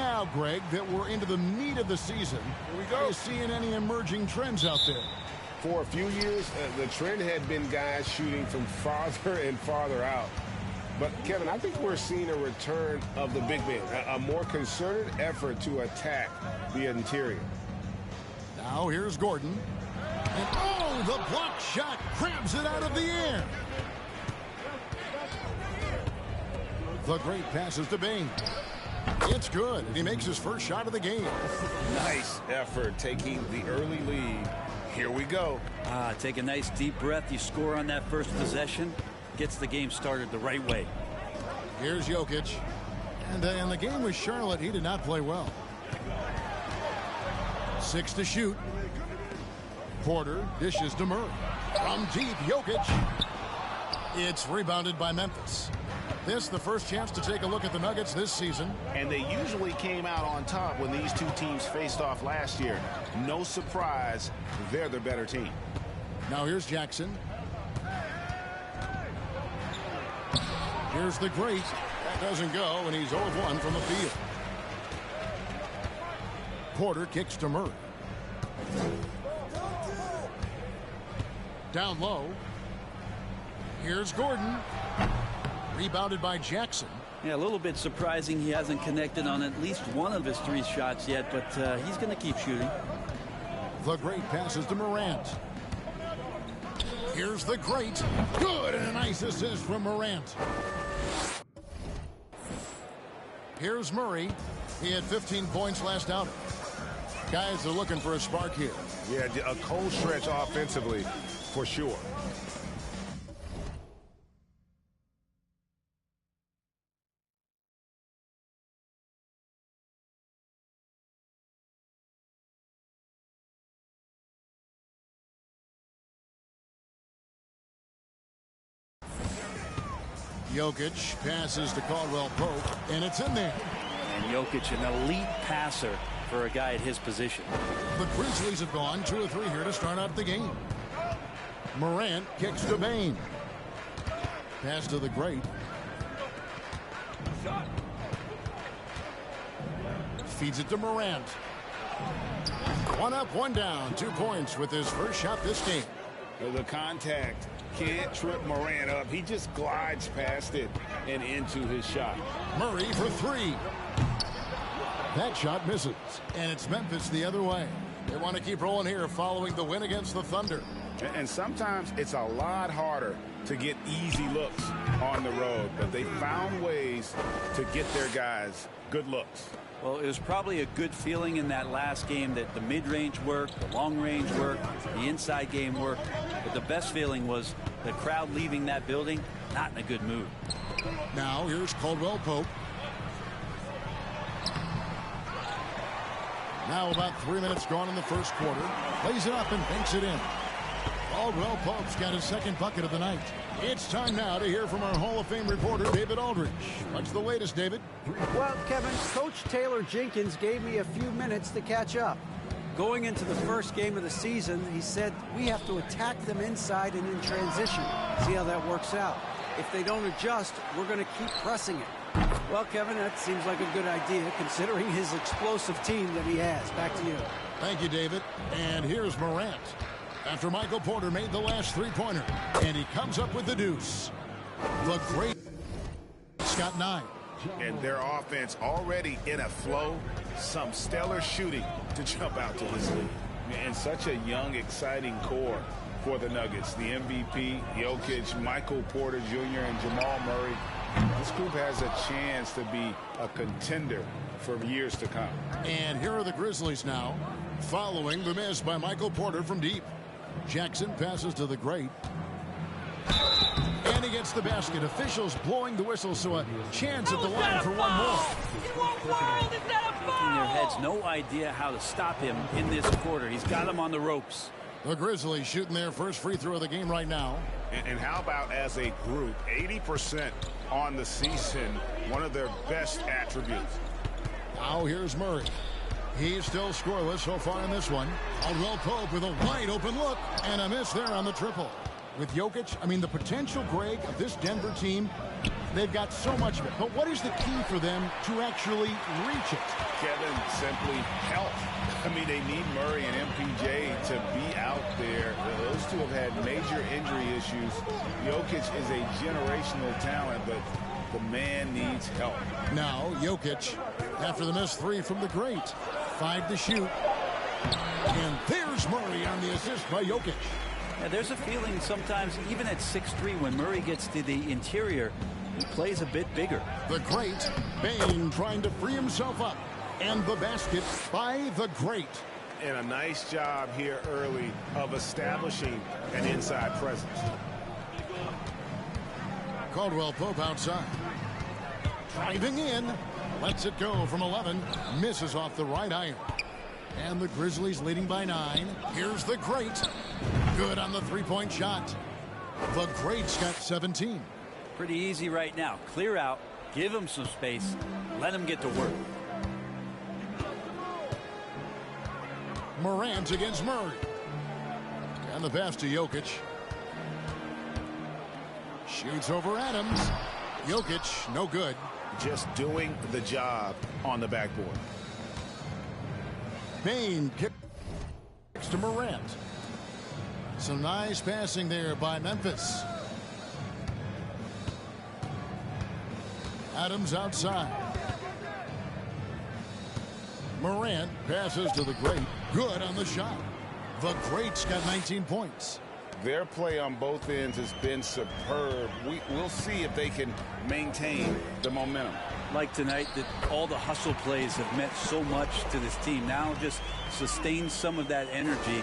Now, Greg, that we're into the meat of the season, here we go. Are you seeing any emerging trends out there? For a few years, the trend had been guys shooting from farther and farther out. But, Kevin, I think we're seeing a return of the big man, a more concerted effort to attack the interior. Now here's Gordon. And, oh, the block shot grabs it out of the air. The great passes to Bane. It's good, and he makes his first shot of the game. Nice effort taking the early lead. Here we go. Take a nice deep breath. You score on that first possession. Gets the game started the right way. Here's Jokic. And in the game with Charlotte, he did not play well. 6 to shoot. Porter dishes to Murray. From deep, Jokic. It's rebounded by Memphis. This the first chance to take a look at the Nuggets this season. And they usually came out on top when these two teams faced off last year. No surprise, they're the better team. Now here's Jackson. Here's the great. That doesn't go, and he's 0-1 from the field. Porter kicks to Murray. Down low. Here's Gordon. Rebounded by Jackson. Yeah, a little bit surprising he hasn't connected on at least one of his 3 shots yet, but he's going to keep shooting. The great passes to Morant. Here's the great. Good, and a nice assist from Morant. Here's Murray. He had 15 points last outing. Guys are looking for a spark here. Yeah, a cold stretch offensively, for sure. Jokic passes to Caldwell Pope, and it's in there. And Jokic, an elite passer for a guy at his position. The Grizzlies have gone 2 of 3 here to start out the game. Morant kicks to Bane. Pass to the great. Feeds it to Morant. 1 up, 1 down. 2 points with his first shot this game. The contact can't trip Morant up. He just glides past it and into his shot. Murray for 3. That shot misses. And it's Memphis the other way. They want to keep rolling here following the win against the Thunder. And sometimes it's a lot harder to get easy looks on the road, but they found ways to get their guys good looks. Well, it was probably a good feeling in that last game that the mid-range worked, the long-range worked, the inside game worked. But the best feeling was the crowd leaving that building not in a good mood. Now here's Caldwell Pope. Now about 3 minutes gone in the first quarter. Plays it up and banks it in. Caldwell Pope's got his second bucket of the night. It's time now to hear from our Hall of Fame reporter, David Aldridge. What's the latest, David? Well, Kevin, Coach Taylor Jenkins gave me a few minutes to catch up. Going into the first game of the season, he said we have to attack them inside and in transition. See how that works out. If they don't adjust, we're going to keep pressing it. Well, Kevin, that seems like a good idea considering his explosive team that he has. Back to you. Thank you, David. And here's Morant. After Michael Porter made the last 3-pointer, and he comes up with the deuce. The great got 9. And their offense already in a flow. Some stellar shooting to jump out to this league. And such a young, exciting core for the Nuggets. The MVP, Jokic, Michael Porter Jr., and Jamal Murray. This group has a chance to be a contender for years to come. And here are the Grizzlies now, following the miss by Michael Porter from deep. Jackson passes to the great. And he gets the basket. Officials blowing the whistle, so a chance at the line for one more. In what world is that a foul? In their heads, no idea how to stop him in this quarter. He's got him on the ropes. The Grizzlies shooting their first free throw of the game right now. And how about as a group, 80% on the season, one of their best attributes. Now here's Murray. He's still scoreless so far in this one. Caldwell Pope with a wide open look and a miss there on the triple. with Jokic, I mean, the potential, Greg, of this Denver team, they've got so much of it. But what is the key for them to actually reach it? Kevin, simply health. I mean, they need Murray and MPJ to be out there. Those two have had major injury issues. Jokic is a generational talent, but the man needs help. Now, Jokic, after the missed three from the great. 5 to shoot. And there's Murray on the assist by Jokic. Yeah, there's a feeling sometimes, even at 6'3", when Murray gets to the interior, he plays a bit bigger. The great, Bane trying to free himself up. And the basket by the great. And a nice job here early of establishing an inside presence. Caldwell Pope outside. Driving in. Lets it go from 11. Misses off the right iron. And the Grizzlies leading by 9. Here's the great. Good on the three-point shot. The great's got 17. Pretty easy right now. Clear out. Give him some space. Let him get to work. Morant against Murray. And the pass to Jokic. Shoots over Adams. Jokic, no good. Just doing the job on the backboard. Bane kicks to Morant. Some nice passing there by Memphis. Adams outside. Morant passes to the great. Good on the shot. The great's got 19 points. Their play on both ends has been superb. We'll see if they can maintain the momentum. Like tonight, that all the hustle plays have meant so much to this team. Now just sustain some of that energy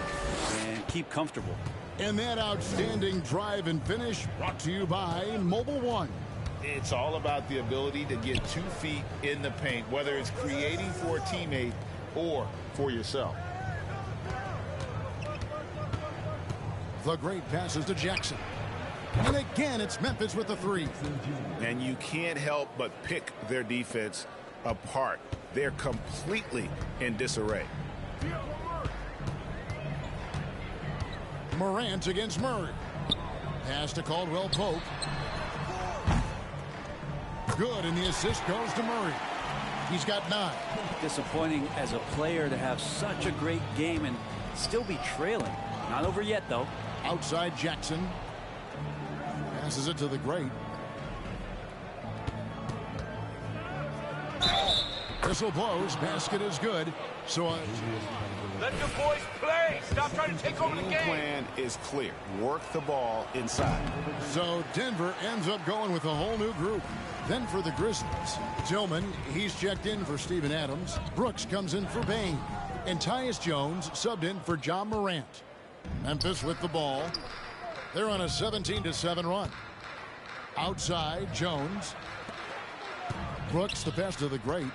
and keep comfortable. And that outstanding drive and finish brought to you by Mobile One. It's all about the ability to get 2 feet in the paint, whether it's creating for a teammate or for yourself. The great passes to Jackson. And again, it's Memphis with the three. And you can't help but pick their defense apart. They're completely in disarray. Morant against Murray. Pass to Caldwell Pope. Good, and the assist goes to Murray. He's got 9. Disappointing as a player to have such a great game and still be trailing. Not over yet, though. Outside Jackson. Passes it to the great. Whistle blows. Basket is good. So Let the boys play. Stop trying to take over the The game. plan is clear. Work the ball inside. So Denver ends up going with a whole new group. Then for the Grizzlies, Tillman, he's checked in for Steven Adams. Brooks comes in for Bane. And Tyus Jones subbed in for John Morant. Memphis with the ball. They're on a 17-7 run. Outside, Jones. Brooks, the pass to the great.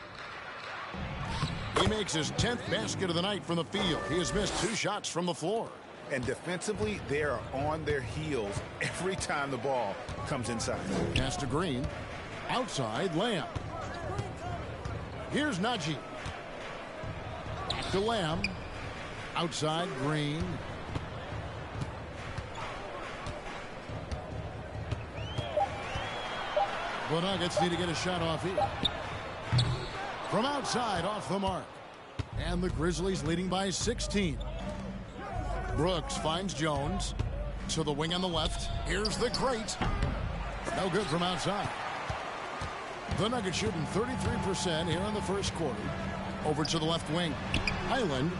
He makes his 10th basket of the night from the field. He has missed 2 shots from the floor. And defensively, they are on their heels every time the ball comes inside. Pass to Green. Outside, Lamb. Here's Najee. Back to Lamb. Outside, Green. The Nuggets need to get a shot off here. From outside, off the mark. And the Grizzlies leading by 16. Brooks finds Jones. To the wing on the left. Here's the great. No good from outside. The Nuggets shooting 33% here in the first quarter. Over to the left wing. Highland.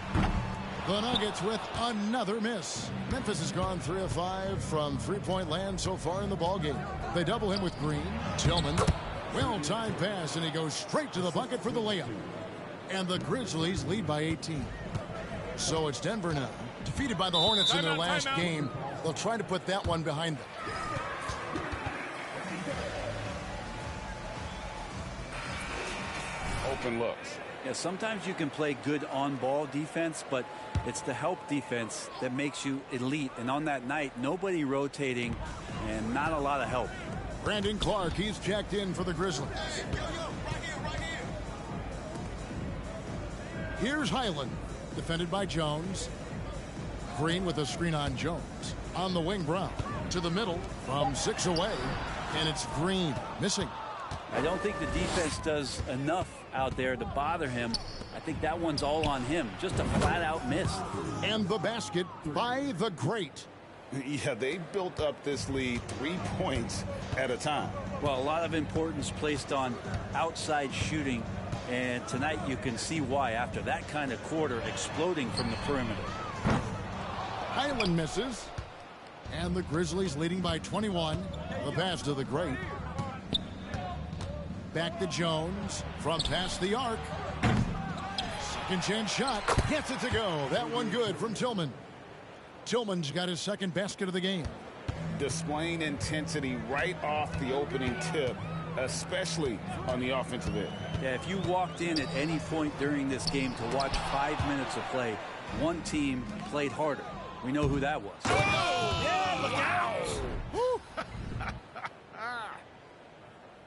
The Nuggets with another miss. Memphis has gone 3 of 5 from three-point land so far in the ballgame. They double him with Green. Tillman. Well-timed pass, and he goes straight to the bucket for the layup. And the Grizzlies lead by 18. So it's Denver now. Defeated by the Hornets in their last game. They'll try to put that one behind them. Open looks. Yeah, sometimes you can play good on-ball defense, but it's the help defense that makes you elite. And on that night, nobody rotating and not a lot of help. Brandon Clark, he's checked in for the Grizzlies. Here's Highland, defended by Jones. Green with a screen on Jones. On the wing, Brown. To the middle from 6 away. And it's Green missing. I don't think the defense does enough out there to bother him. I think that one's all on him. Just a flat-out miss. And the basket by the great. Yeah, they built up this lead 3 points at a time. Well, a lot of importance placed on outside shooting. And tonight you can see why after that kind of quarter exploding from the perimeter. Highland misses. And the Grizzlies leading by 21. The pass to the great. Back to Jones from past the arc. Second chance shot. Gets it to go. That one good from Tillman. Tillman's got his second basket of the game. Displaying intensity right off the opening tip, especially on the offensive end. Yeah, if you walked in at any point during this game to watch 5 minutes of play, one team played harder. We know who that was. Yeah, look out!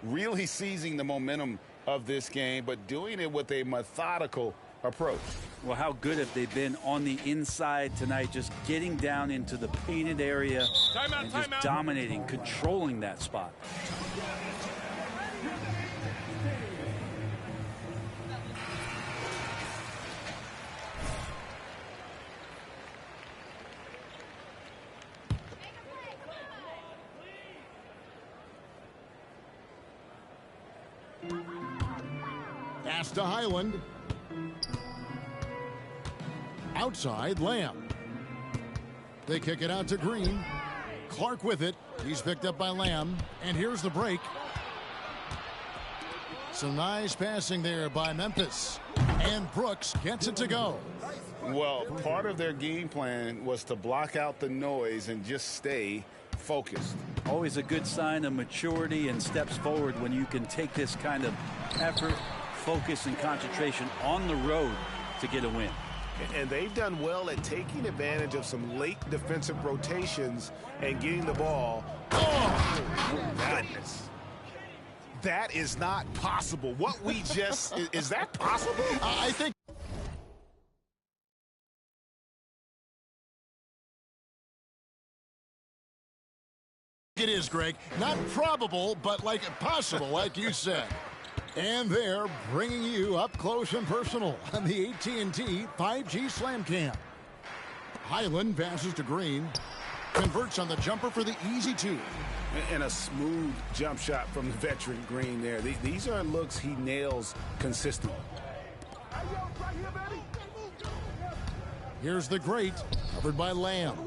Really seizing the momentum of this game, but doing it with a methodical approach. Well, how good have they been on the inside tonight, just getting down into the painted area and just dominating, controlling that spot. Pass to Highland. Outside, Lamb. They kick it out to Green. Clark with it. He's picked up by Lamb. And here's the break. Some nice passing there by Memphis. And Brooks gets it to go. Well, part of their game plan was to block out the noise and just stay focused. Always a good sign of maturity and steps forward when you can take this kind of effort, focus, and concentration on the road to get a win. And they've done well at taking advantage of some late defensive rotations and getting the ball. Oh, goodness. That is not possible. What we just, is that possible? I think it is, Greg. Not probable, but like possible, like you said. And they're bringing you up close and personal on the AT&T 5G Slam Cam. Highland passes to Green. Converts on the jumper for the easy two. And a smooth jump shot from the veteran Green there. These are looks he nails consistently. Here's the great, covered by Lamb.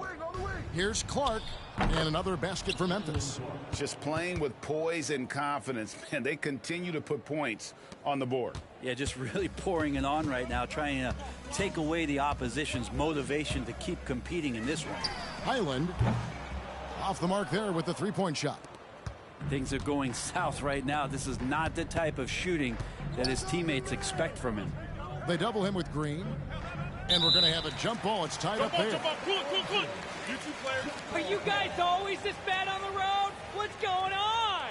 Here's Clark, and another basket for Memphis. Just playing with poise and confidence. Man, they continue to put points on the board. Yeah, just really pouring it on right now, trying to take away the opposition's motivation to keep competing in this one. Highland off the mark there with the three-point shot. Things are going south right now. This is not the type of shooting that his teammates expect from him. They double him with Green, and we're going to have a jump ball. It's tied up there. Good. You two players. Are you guys always this bad on the road? What's going on?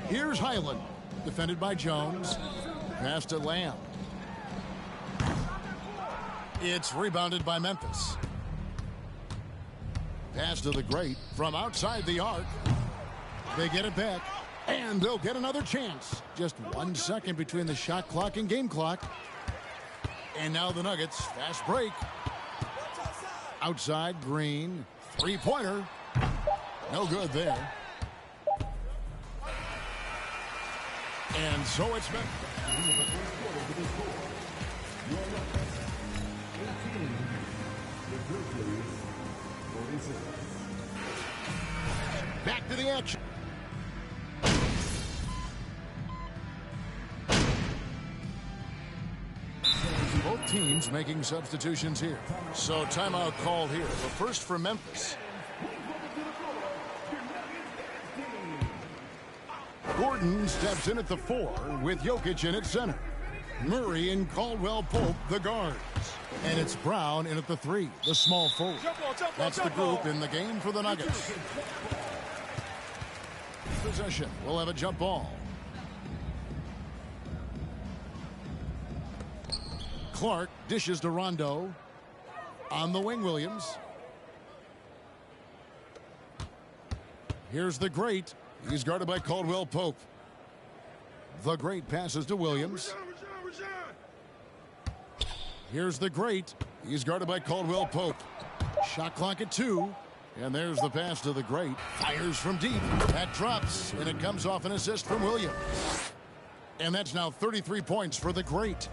Here's Highland, defended by Jones. Pass to Lamb. It's rebounded by Memphis. Pass to the great from outside the arc. They get it back, and they'll get another chance. Just 1 second between the shot clock and game clock. And now the Nuggets, fast break. Outside, Green, three-pointer. No good there. And so it's been. Back to the action. Both teams making substitutions here. So timeout called here. The first for Memphis. Gordon steps in at the 4 with Jokic in at center. Murray and Caldwell-Pope, the guards. And it's Brown in at the 3, the small forward. That's the group in the game for the Nuggets. possession. We'll have a jump ball. Clark dishes to Rondo. On the wing, Williams. Here's the Great. He's guarded by Caldwell Pope. The Great passes to Williams. Here's the Great. He's guarded by Caldwell Pope. Shot clock at 2. And there's the pass to the Great. Fires from deep. That drops, and it comes off an assist from Williams. And that's now 33 points for the Great.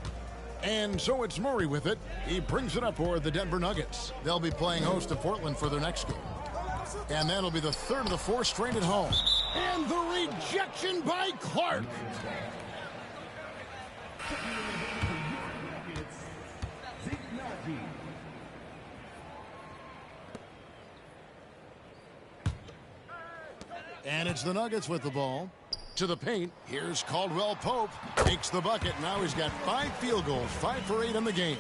And so it's Murray with it. He brings it up for the Denver Nuggets. They'll be playing host to Portland for their next game. And that'll be the third of the 4 straight at home. And the rejection by Clark. And it's the Nuggets with the ball. To the paint. Here's Caldwell Pope. Makes the bucket. Now he's got 5 field goals. 5 for 8 in the game.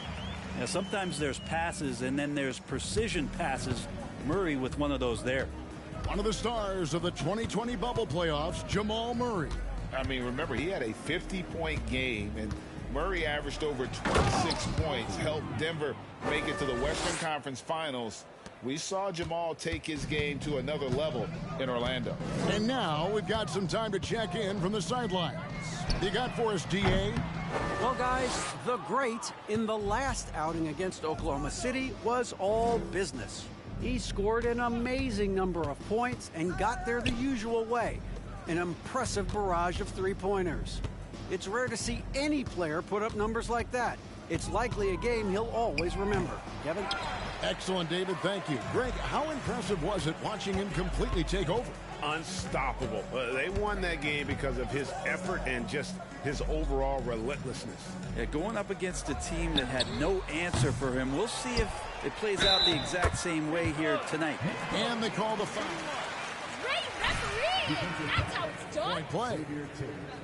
Now, sometimes there's passes and then there's precision passes. Murray with one of those there. One of the stars of the 2020 bubble playoffs, Jamal Murray. I mean, remember, he had a 50-point game, and Murray averaged over 26 points, helped Denver make it to the Western Conference Finals. We saw Jamal take his game to another level in Orlando. And now we've got some time to check in from the sidelines. You got for us, D.A.? Well, guys, the Great in the last outing against Oklahoma City was all business. He scored an amazing number of points and got there the usual way, an impressive barrage of three-pointers. It's rare to see any player put up numbers like that. It's likely a game he'll always remember. Kevin? Excellent, David. Thank you. Greg, how impressive was it watching him completely take over? Unstoppable. They won that game because of his effort and just his overall relentlessness. Yeah, going up against a team that had no answer for him. We'll see if it plays out the exact same way here tonight. And they call the foul. Great referee! That's how it's done. Point play.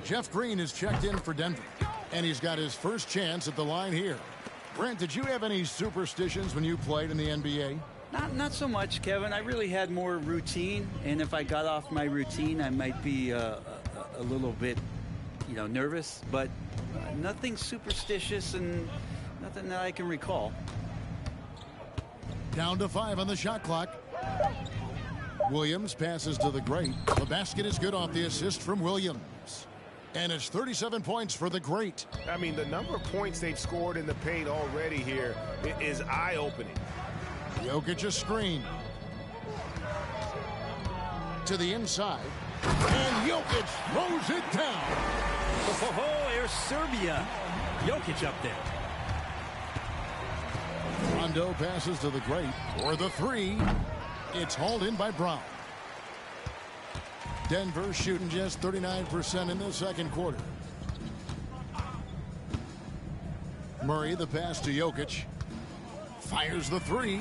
Jeff Green is checked in for Denver, and he's got his first chance at the line here. Brent, did you have any superstitions when you played in the NBA? Not so much, Kevin. I really had more routine, and if I got off my routine, I might be a little bit, nervous. But nothing superstitious and nothing that I can recall. Down to 5 on the shot clock. Williams passes to the Great. The basket is good off the assist from Williams. And it's 37 points for the Great. I mean, the number of points they've scored in the paint already here is eye-opening. Jokic a screen. To the inside. And Jokic throws it down. Oh, here's Serbia. Jokic up there. Rondo passes to the Great for the 3. It's hauled in by Brown. Denver shooting just 39% in the second quarter. Murray, the pass to Jokic. Fires the 3.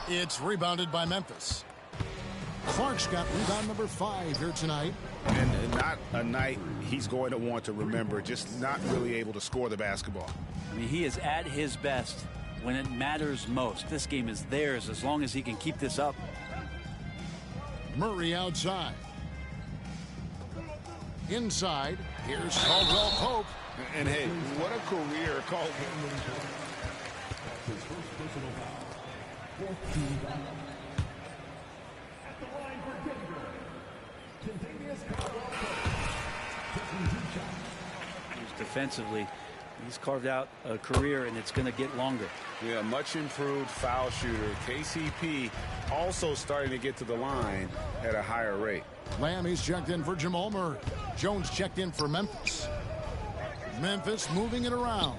It's rebounded by Memphis. Clark's got rebound number 5 here tonight. And not a night he's going to want to remember, just not really able to score the basketball. I mean, he is at his best when it matters most. This game is theirs as long as he can keep this up. Murray outside. Inside, here's Caldwell Pope. And hey, what a career Caldwell. Defensively, he's carved out a career, and it's going to get longer. Yeah, much improved foul shooter. KCP also starting to get to the line at a higher rate. Lamb, he's checked in for Jamal Murray. Jones checked in for Memphis. Memphis moving it around.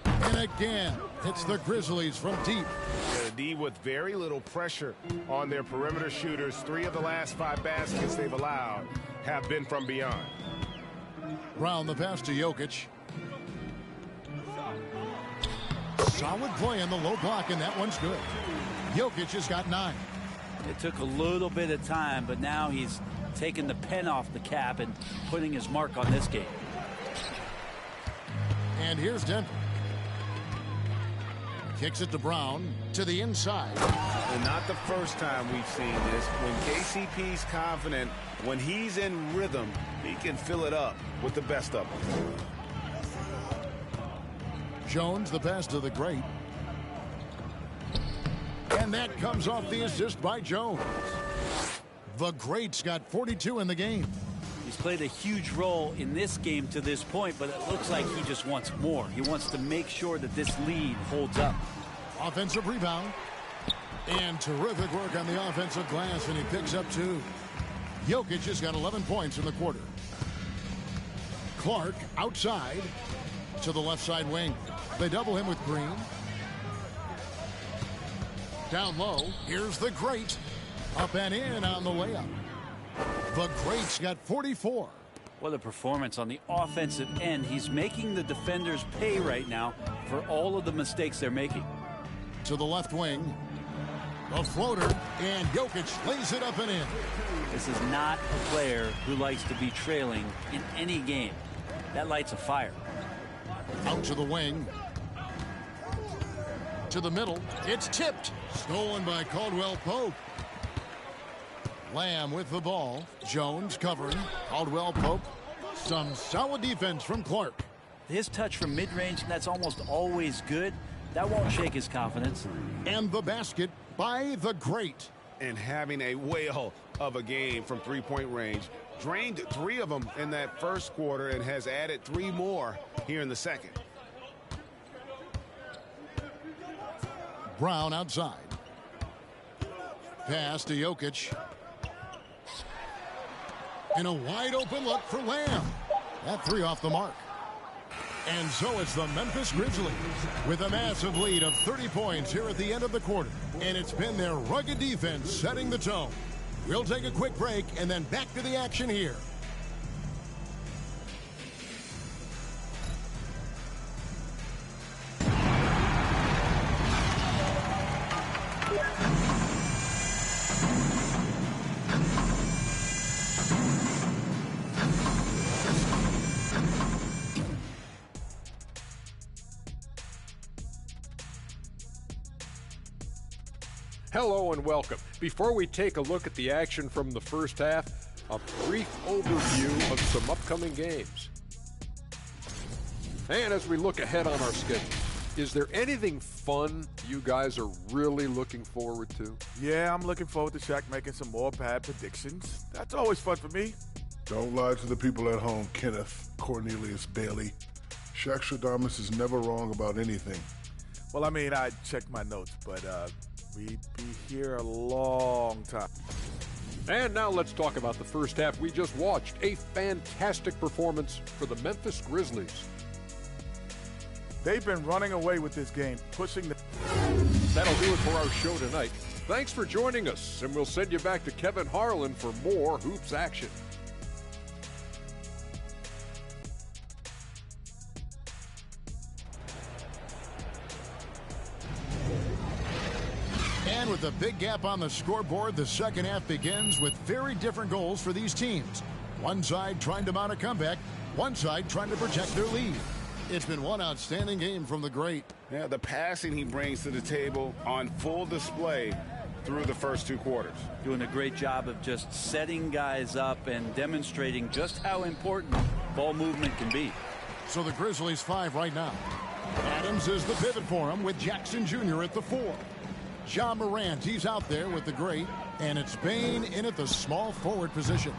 And again, it's the Grizzlies from deep. The D with very little pressure on their perimeter shooters. 3 of the last 5 baskets they've allowed have been from beyond. Brown, the pass to Jokic. Solid play in the low block, and that one's good. Jokic has got 9. It took a little bit of time, but now he's taking the pen off the cap and putting his mark on this game. And here's Denver. Kicks it to Brown to the inside. And not the first time we've seen this. When KCP's confident, when he's in rhythm, he can fill it up with the best of them. Jones, the pass to the great. And that comes off the assist by Jones. The great's got 42 in the game. He's played a huge role in this game to this point, but it looks like he just wants more. He wants to make sure that this lead holds up. Offensive rebound. And terrific work on the offensive glass, and he picks up 2. Jokic has got 11 points in the quarter. Clark outside to the left side wing. They double him with Green. Down low, here's the great. Up and in on the layup. The great's got 44. What a performance on the offensive end. He's making the defenders pay right now for all of the mistakes they're making. To the left wing. A floater, and Jokic lays it up and in. This is not a player who likes to be trailing in any game. That lights a fire. Out to the wing. To the middle. It's tipped. Stolen by Caldwell Pope. Lamb with the ball. Jones covering. Caldwell Pope. Some solid defense from Clark. His touch from mid-range, that's almost always good. That won't shake his confidence. And the basket by the great. And having a whale of a game from three-point range. Drained 3 of them in that first quarter and has added 3 more here in the second. Brown outside. Pass to Jokic. And a wide open look for Lamb. That 3 off the mark. And so it's the Memphis Grizzlies with a massive lead of 30 points here at the end of the quarter. And it's been their rugged defense setting the tone. We'll take a quick break and then back to the action here. Hello and welcome. Before we take a look at the action from the first half, a brief overview of some upcoming games. And as we look ahead on our schedule, is there anything fun you guys are really looking forward to? Yeah, I'm looking forward to Shaq making some more bad predictions. That's always fun for me. Don't lie to the people at home, Kenneth Cornelius Bailey. Shaq Stradamus is never wrong about anything. Well, I mean, I checked my notes, but we'd be here a long time. And now let's talk about the first half we just watched. A fantastic performance for the Memphis Grizzlies. They've been running away with this game, pushing the... That'll do it for our show tonight. Thanks for joining us, and we'll send you back to Kevin Harlan for more Hoops action. And with a big gap on the scoreboard, the second half begins with very different goals for these teams. One side trying to mount a comeback, one side trying to protect their lead. It's been one outstanding game from the great. Yeah, the passing he brings to the table on full display through the first 2 quarters. Doing a great job of just setting guys up and demonstrating just how important ball movement can be. So the Grizzlies 5 right now. Adams is the pivot for him with Jackson Jr. at the 4. Ja Morant, he's out there with the great, and it's Bane in at the small forward position.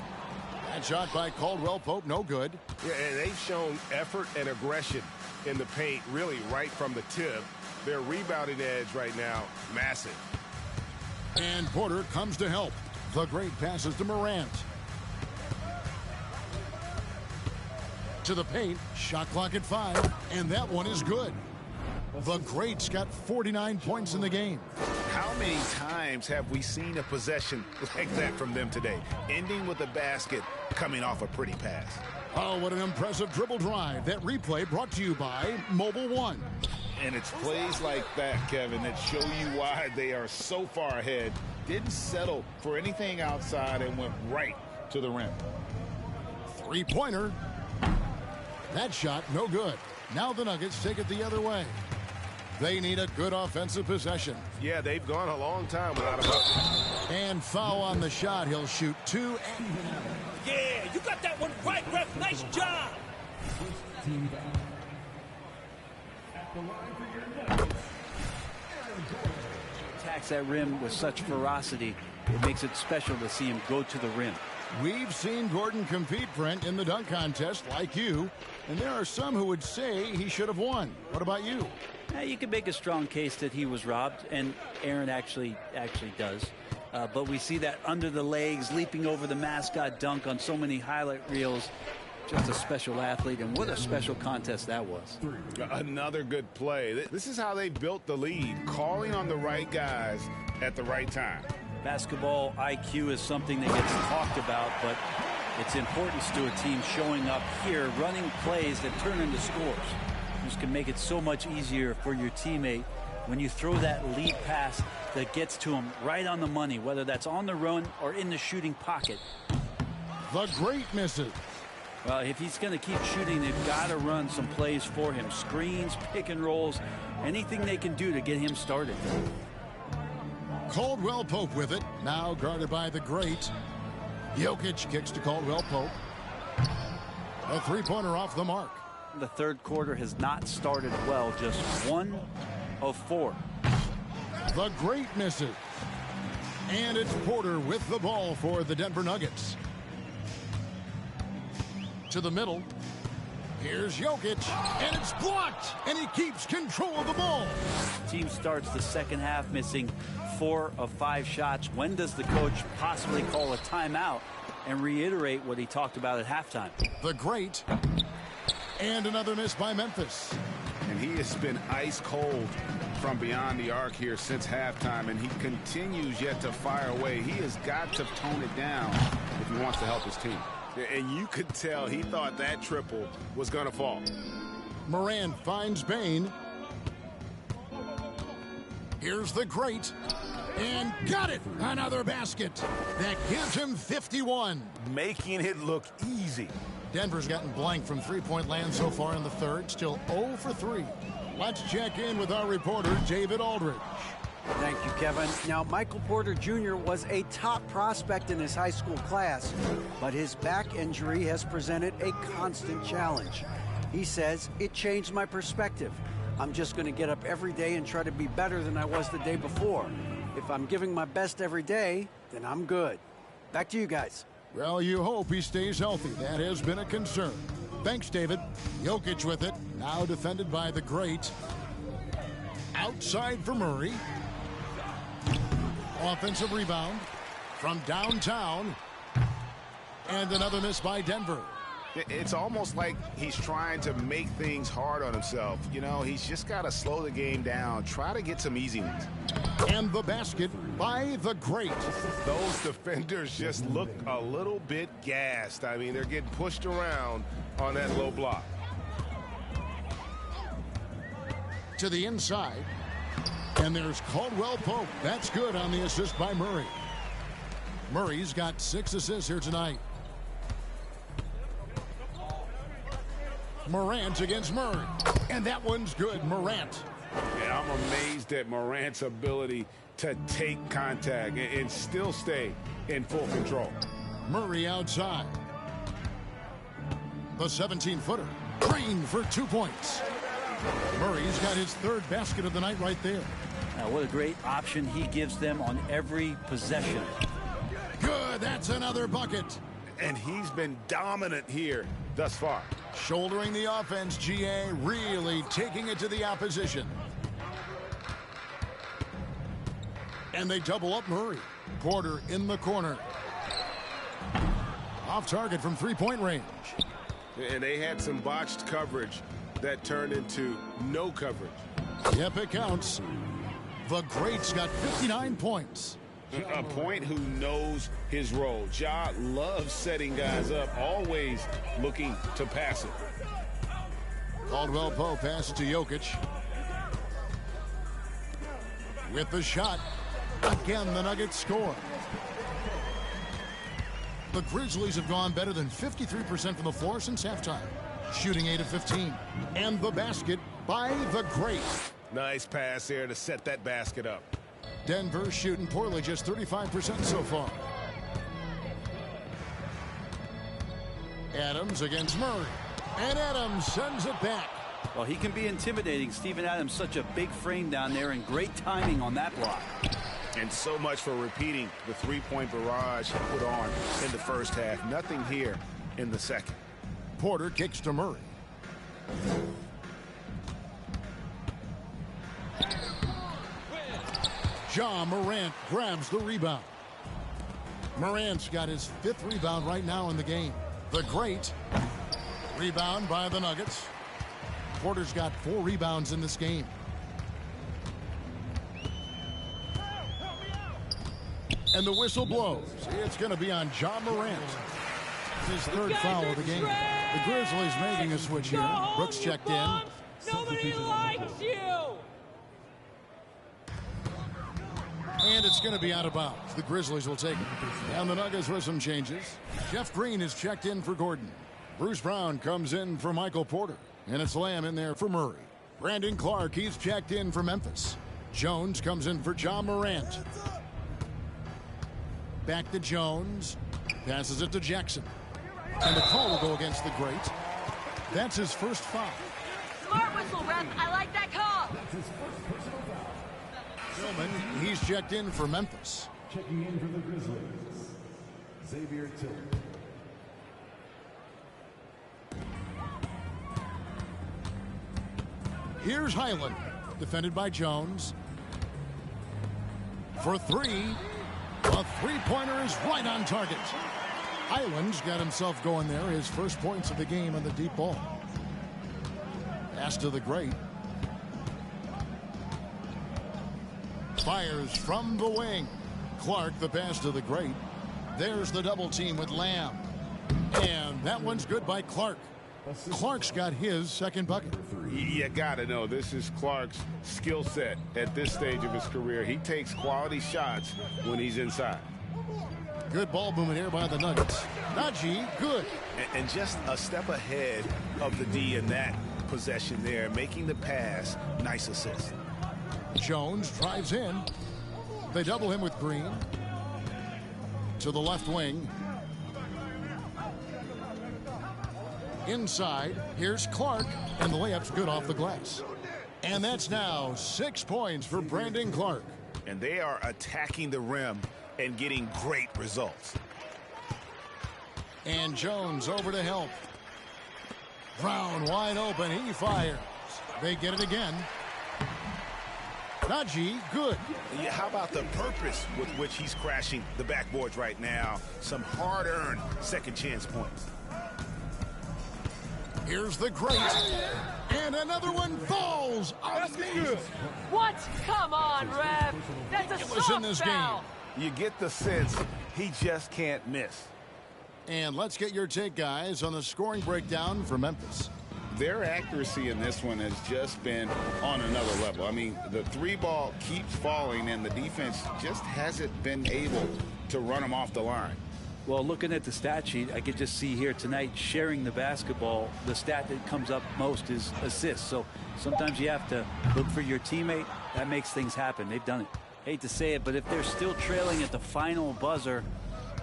That shot by Caldwell Pope, no good. Yeah, and they've shown effort and aggression in the paint, really right from the tip. Their rebounding edge right now, massive. And Porter comes to help. The great passes to Morant. To the paint, shot clock at 5, and that one is good. The great's got 49 points in the game. How many times have we seen a possession like that from them today, ending with a basket coming off a pretty pass? Oh, what an impressive dribble drive. That replay brought to you by Mobile One. And it's plays like that, Kevin, that show you why they are so far ahead. Didn't settle for anything outside and went right to the rim. 3-pointer. That shot, no good. Now the Nuggets take it the other way. They need a good offensive possession. Yeah, they've gone a long time without a bucket. And foul on the shot. He'll shoot 2. Yeah, you got that one right, ref. Nice job. Attacks that rim with such ferocity. It makes it special to see him go to the rim. We've seen Gordon compete, Brent, in the dunk contest like you, and there are some who would say he should have won. What about you? You can make a strong case that he was robbed, and Aaron actually does. But we see that under the legs, leaping over the mascot dunk on so many highlight reels. Just a special athlete, and what a special contest that was. Another good play. This is how they built the lead, calling on the right guys at the right time. Basketball IQ is something that gets talked about, but its importance to a team showing up here, running plays that turn into scores. This can make it so much easier for your teammate when you throw that lead pass that gets to him right on the money, whether that's on the run or in the shooting pocket. The great misses. Well, if he's going to keep shooting, they've got to run some plays for him. Screens, pick and rolls, anything they can do to get him started. Caldwell Pope with it, now guarded by the great. Jokic kicks to Caldwell Pope. A three-pointer off the mark. The third quarter has not started well, just 1 of 4. The great misses. And it's Porter with the ball for the Denver Nuggets. To the middle. Here's Jokic, and it's blocked, and he keeps control of the ball. Team starts the second half missing 4 of 5 shots. When does the coach possibly call a timeout and reiterate what he talked about at halftime? The great. And another miss by Memphis. And he has been ice cold from beyond the arc here since halftime, and he continues yet to fire away. He has got to tone it down if he wants to help his team. And you could tell he thought that triple was going to fall. Morant finds Bane. Here's the great. And got it! Another basket. That gives him 51. Making it look easy. Denver's gotten blank from three-point land so far in the third. Still 0 for 3. Let's check in with our reporter, David Aldridge. Thank you, Kevin. Now, Michael Porter Jr. was a top prospect in his high school class, but his back injury has presented a constant challenge. He says, it changed my perspective. I'm just going to get up every day and try to be better than I was the day before. If I'm giving my best every day, then I'm good. Back to you guys. Well, you hope he stays healthy. That has been a concern. Thanks, David. Jokic with it. Now defended by the great. Outside for Murray. Offensive rebound from downtown. And another miss by Denver. It's almost like he's trying to make things hard on himself. You know, he's just got to slow the game down, try to get some easy ones. And the basket by the great. Those defenders just look a little bit gassed. I mean, they're getting pushed around on that low block. To the inside. And there's Caldwell Pope. That's good on the assist by Murray. Murray's got 6 assists here tonight. Morant against Murray. And that one's good. Morant. Yeah, I'm amazed at Morant's ability to take contact and still stay in full control. Murray outside. The 17-footer. Trained for 2 points. Murray's got his third basket of the night right there. What a great option he gives them on every possession. Good. That's another bucket. And he's been dominant here thus far. Shouldering the offense, GA really taking it to the opposition. And they double up Murray. Porter in the corner. Off target from three-point range. And they had some botched coverage that turned into no coverage. Yep, it counts. The great's got 59 points. A point who knows his role. Ja loves setting guys up, always looking to pass it. Caldwell Pope passes to Jokic. With the shot. Again, the Nuggets score. The Grizzlies have gone better than 53% from the floor since halftime. Shooting 8 of 15. And the basket by the great. Nice pass there to set that basket up. Denver shooting poorly, just 35% so far. Adams against Murray. And Adams sends it back. Well, he can be intimidating. Steven Adams, such a big frame down there, and great timing on that block. And so much for repeating the three-point barrage he put on in the first half. Nothing here in the second. Porter kicks to Murray. Ja Morant grabs the rebound. Morant's got his 5th rebound right now in the game. The great rebound by the Nuggets. Porter's got 4 rebounds in this game. And the whistle blows. It's going to be on Ja Morant. His 3rd foul of the game. The Grizzlies making a switch here. Brooks checked in. Nobody likes you. And it's going to be out of bounds. The Grizzlies will take it. And the Nuggets with some changes. Jeff Green is checked in for Gordon. Bruce Brown comes in for Michael Porter. And it's Lamb in there for Murray. Brandon Clark, he's checked in for Memphis. Jones comes in for Ja Morant. Back to Jones. Passes it to Jackson. And the call will go against the great. That's his first foul. Smart whistle, ref. I like that call. Tillman, he's checked in for Memphis. Checking in for the Grizzlies, Xavier Tillman. Here's Highland, defended by Jones. For 3. A 3-pointer is right on target. Highland's got himself going there. His first points of the game on the deep ball. Pass to the great. Fires from the wing. Clark, the pass to the great. There's the double team with Lamb. And that one's good by Clark. Clark's got his 2nd bucket. You gotta know, this is Clark's skill set at this stage of his career. He takes quality shots when he's inside. Good ball movement here by the Nuggets. Najee, good. And just a step ahead of the D in that possession there, making the pass. Nice assist. Jones drives in. They double him with Green. To the left wing. Inside, here's Clark, and the layup's good off the glass. And that's now 6 points for Brandon Clark. And they are attacking the rim and getting great results. And Jones over to help. Brown wide open, he fires. They get it again. Najee, good. Yeah, how about the purpose with which he's crashing the backboards right now? Some hard-earned second chance points. Here's the great. And another one falls. That's good. What? Come on, ref. That's a It was in this foul. game. You get the sense he just can't miss. And let's get your take, guys, on the scoring breakdown for Memphis. Their accuracy in this one has just been on another level. I mean, the 3-ball keeps falling, and the defense just hasn't been able to run them off the line. Well, looking at the stat sheet, I could just see here tonight sharing the basketball. The stat that comes up most is assists. So sometimes you have to look for your teammate. That makes things happen. They've done it. Hate to say it, but if they're still trailing at the final buzzer,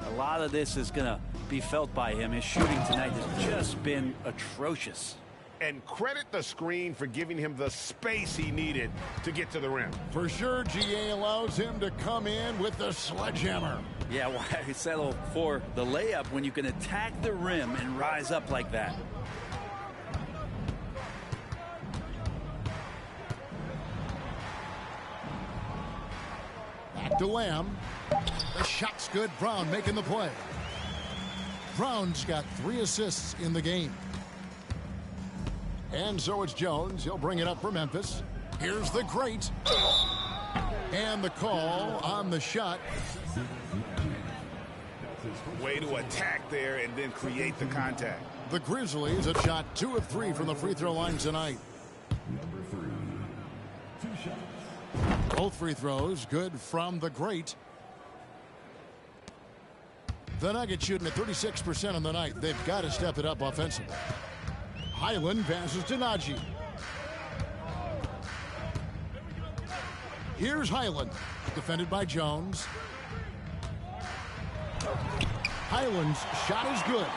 a lot of this is going to be felt by him. His shooting tonight has just been atrocious. And credit the screen for giving him the space he needed to get to the rim. For sure, GA allows him to come in with the sledgehammer. Yeah, why settle for the layup when you can attack the rim and rise up like that? Back to Lamb. The shot's good. Brown making the play. Brown's got 3 assists in the game. And so it's Jones. He'll bring it up for Memphis. Here's the great. And the call on the shot. Way to attack there and then create the contact. The Grizzlies have shot 2 of 3 from the free throw line tonight. Both free throws good from the great. The Nuggets shooting at 36% on the night. They've got to step it up offensively. Highland passes to Najee. Here's Highland, defended by Jones. Highland's shot is good.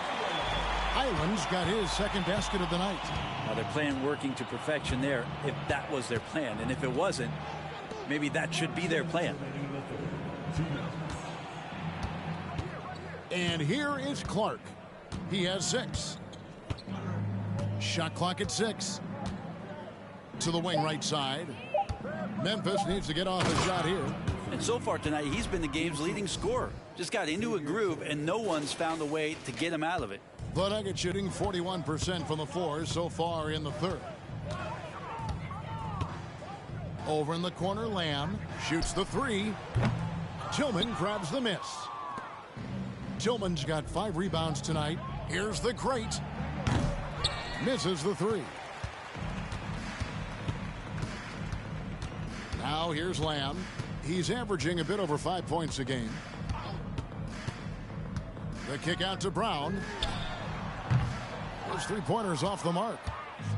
Highland's got his second basket of the night. Now they're playing working to perfection there, if that was their plan. And if it wasn't, maybe that should be their plan. And here is Clark. He has 6. Shot clock at 6. To the wing right side. Memphis needs to get off a shot here. And so far tonight, he's been the game's leading scorer. Just got into a groove, and no one's found a way to get him out of it. The Nuggets shooting 41% from the floor so far in the third. Over in the corner, Lamb shoots the 3. Tillman grabs the miss. Tillman's got 5 rebounds tonight. Here's the Great. Misses the 3. Now here's Lamb. He's averaging a bit over 5 points a game. The kick out to Brown. Those 3-pointers off the mark.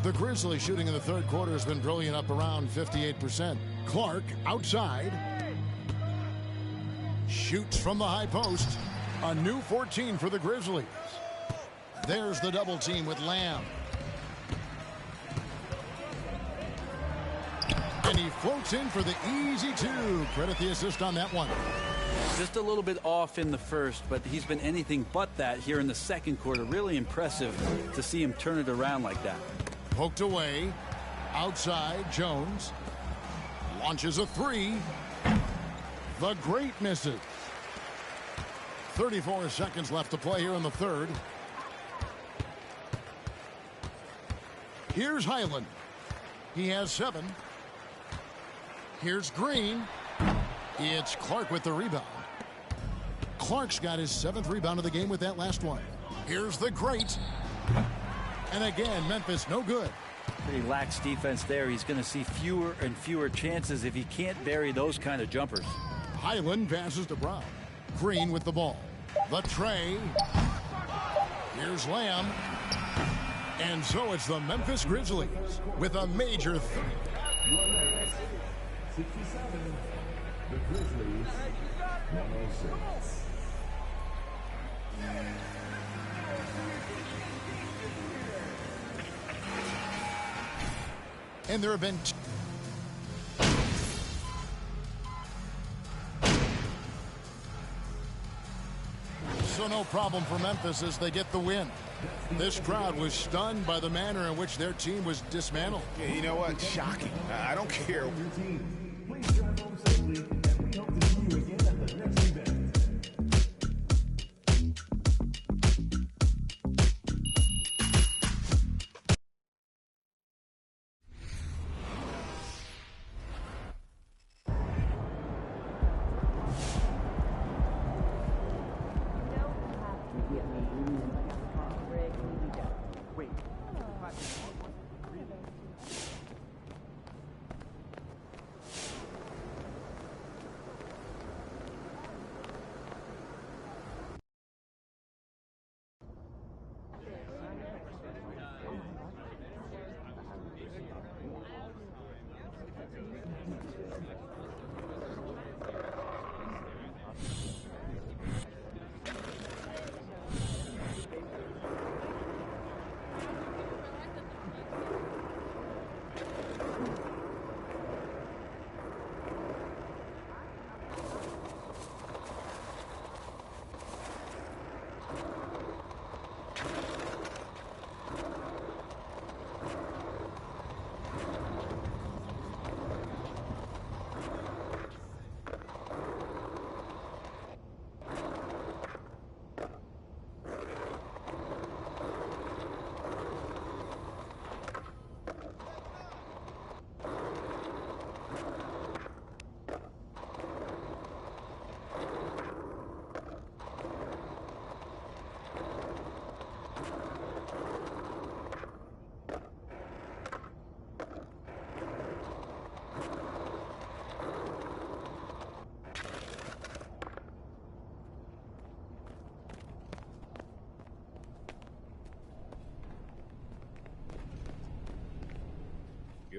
The Grizzlies shooting in the third quarter has been brilliant, up around 58%. Clark outside. Shoots from the high post. A new 14 for the Grizzlies. There's the double team with Lamb. And he floats in for the easy 2. Credit the assist on that one. Just a little bit off in the first, but he's been anything but that here in the second quarter. Really impressive to see him turn it around like that. Poked away. Outside, Jones. Launches a 3. The Great misses. 34 seconds left to play here in the third. Here's Highland. He has 7. Here's Green. It's Clark with the rebound. Clark's got his 7th rebound of the game with that last one. Here's the Great. And again, Memphis no good. Pretty lax defense there. He's going to see fewer and fewer chances if he can't bury those kind of jumpers. Highland passes to Brown. Green with the ball. The tray. Here's Lamb. And so it's the Memphis Grizzlies with a major 3. 67. The Grizzlies, 106. And there have been so no problem for Memphis as they get the win. This crowd was stunned by the manner in which their team was dismantled. Yeah, you know what? Shocking. I don't care. Please drive home safely, and we hope to see you again at the next event.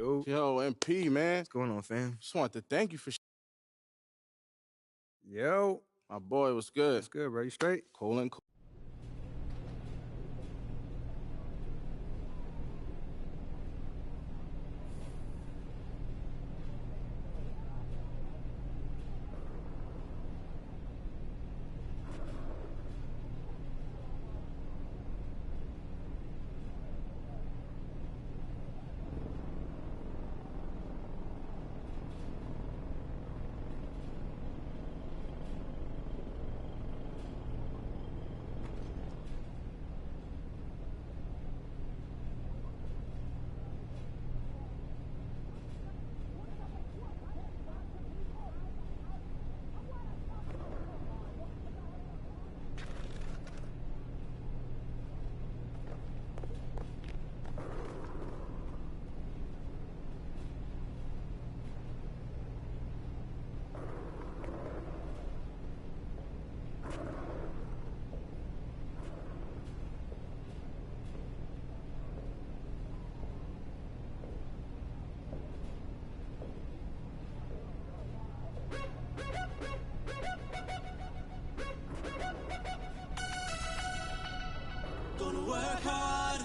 Yo, MP, man. What's going on, fam? Just wanted to thank you for. Yo, my boy, what's good? What's good, bro? You straight? Cool and cool. Gonna work hard.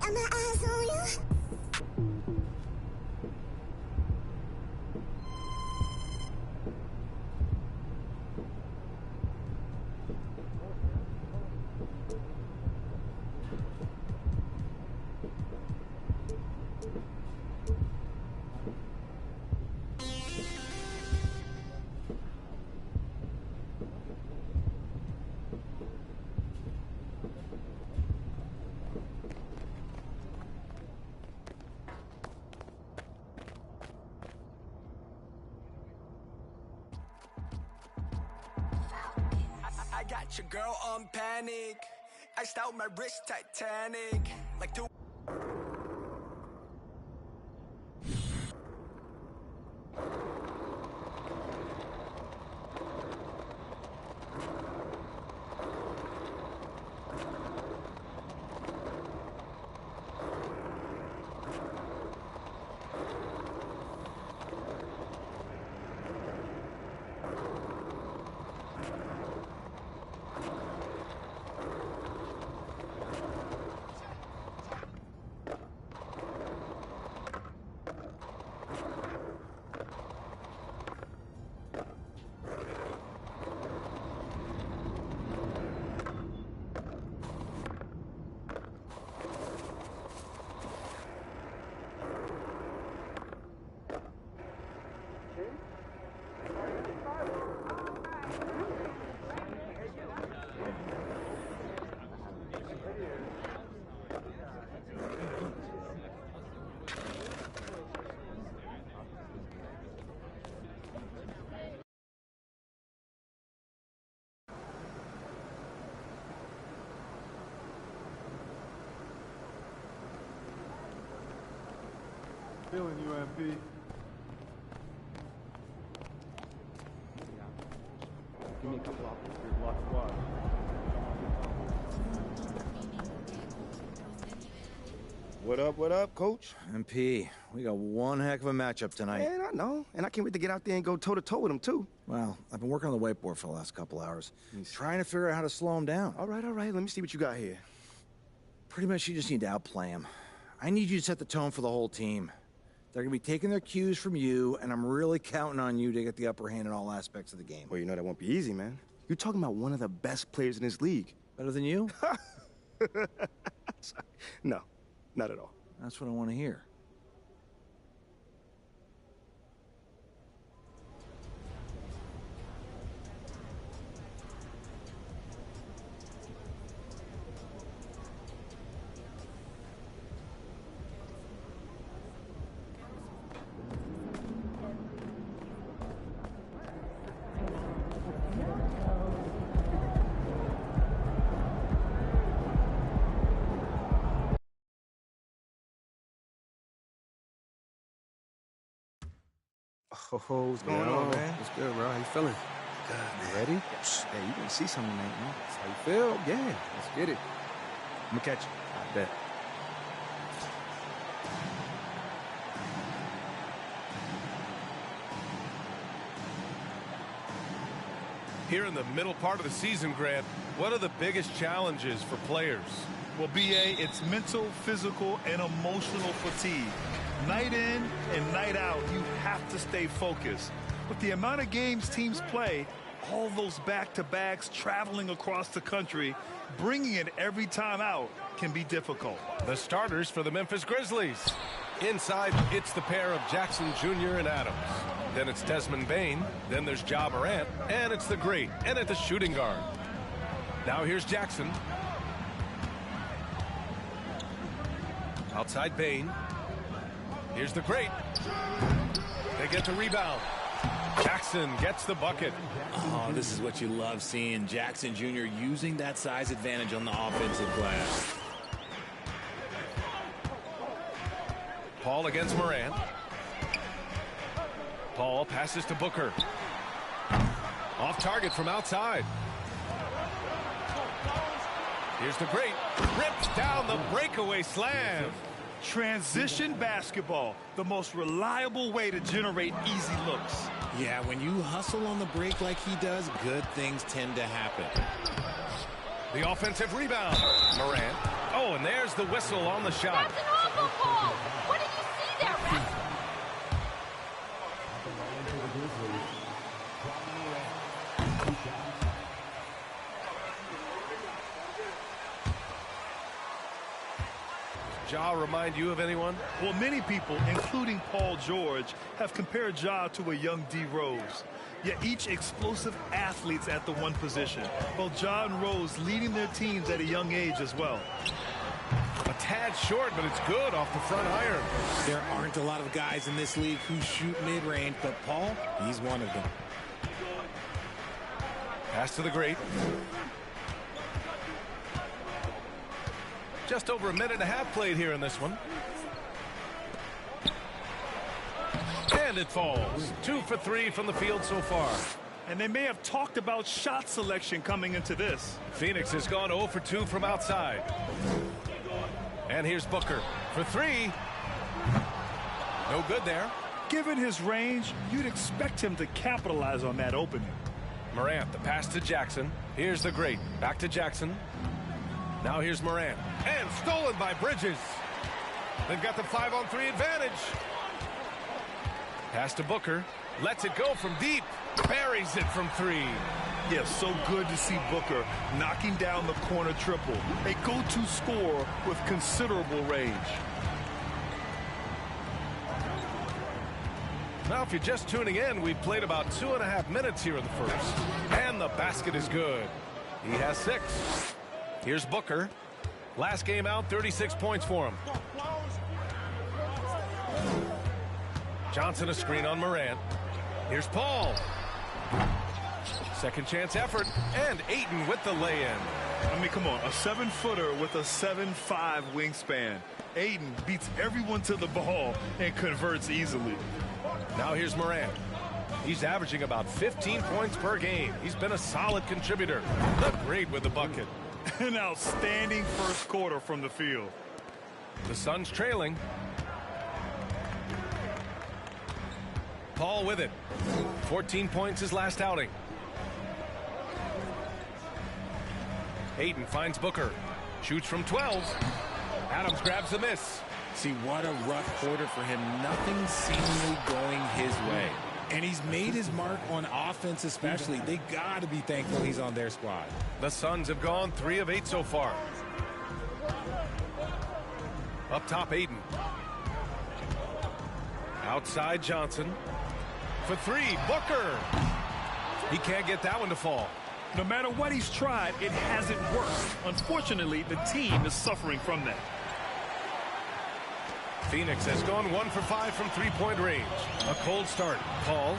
Are my eyes on you? I got your girl on panic. Iced out my wrist, Titanic. Like two. Feeling you, MP. Give me a couple offers for your block squad. What up, Coach? MP, we got one heck of a matchup tonight. Man, I know. And I can't wait to get out there and go toe-to-toe with him, too. Well, I've been working on the whiteboard for the last couple hours, trying to figure out how to slow him down. All right. Let me see what you got here. Pretty much you just need to outplay him. I need you to set the tone for the whole team. They're going to be taking their cues from you, and I'm really counting on you to get the upper hand in all aspects of the game. Well, you know that won't be easy, man. You're talking about one of the best players in this league. Better than you? No, not at all. That's what I want to hear. Oh, what's going on, man? What's good, bro? How you feeling? Good, man. You ready? Hey, you gonna see something tonight, man. That's how you feel? Yeah, let's get it. I'm gonna catch you. I bet. Here in the middle part of the season, Grant, what are the biggest challenges for players? Well, BA, it's mental, physical, and emotional fatigue. Night in and night out, you have to stay focused. With the amount of games teams play, all those back-to-backs, traveling across the country, bringing it every time out can be difficult. The starters for the Memphis Grizzlies. Inside, it's the pair of Jackson Jr. and Adams. Then it's Desmond Bane. Then there's Ja Morant. And it's the great and at the shooting guard. Now here's Jackson. Outside Bane. Here's the great. They get the rebound. Jackson gets the bucket. Oh, this is what you love seeing. Jackson Jr. using that size advantage on the offensive glass. Paul against Morant. Paul passes to Booker. Off target from outside. Here's the great. Rips down the breakaway slam. Transition basketball, the most reliable way to generate easy looks. Yeah, when you hustle on the break like he does, good things tend to happen. The offensive rebound. Morant. Oh, and there's the whistle on the shot. That's an awful call. What did you see there, ref? Ja remind you of anyone? Well, many people, including Paul George, have compared Ja to a young D. Rose. Yet each explosive athletes at the one position. Both Ja and Rose leading their teams at a young age as well. A tad short, but it's good off the front iron. There aren't a lot of guys in this league who shoot mid-range, but Paul, he's one of them. Pass to the great. Just over a minute and a half played here in this one. And it falls. 2 for 3 from the field so far. And they may have talked about shot selection coming into this. Phoenix has gone 0 for 2 from outside. And here's Booker for 3. No good there. Given his range, you'd expect him to capitalize on that opening. Morant, the pass to Jackson. Here's the great. Back to Jackson. Now here's Morant. And stolen by Bridges. They've got the 5-on-3 advantage. Pass to Booker. Lets it go from deep. Buries it from 3. Yeah, so good to see Booker knocking down the corner triple. A go-to scorer with considerable range. Now, if you're just tuning in, we've played about 2.5 minutes here in the first. And the basket is good. He has 6. Here's Booker. Last game out, 36 points for him. Johnson a screen on Morant. Here's Paul. Second chance effort. And Ayton with the lay-in. I mean, come on. A 7-footer with a 7'5" wingspan. Ayton beats everyone to the ball and converts easily. Now here's Morant. He's averaging about 15 points per game. He's been a solid contributor. The great with the bucket. An outstanding first quarter from the field. The Suns trailing. Paul with it. 14 points his last outing. Ayton finds Booker. Shoots from 12. Adams grabs the miss. See, what a rough quarter for him. Nothing seemingly going his way. And he's made his mark on offense especially. They got to be thankful he's on their squad. The Suns have gone 3 of 8 so far. Up top, Ayton. Outside, Johnson. For 3, Booker. He can't get that one to fall. No matter what he's tried, it hasn't worked. Unfortunately, the team is suffering from that. Phoenix has gone 1 for 5 from three-point range. A cold start. Paul.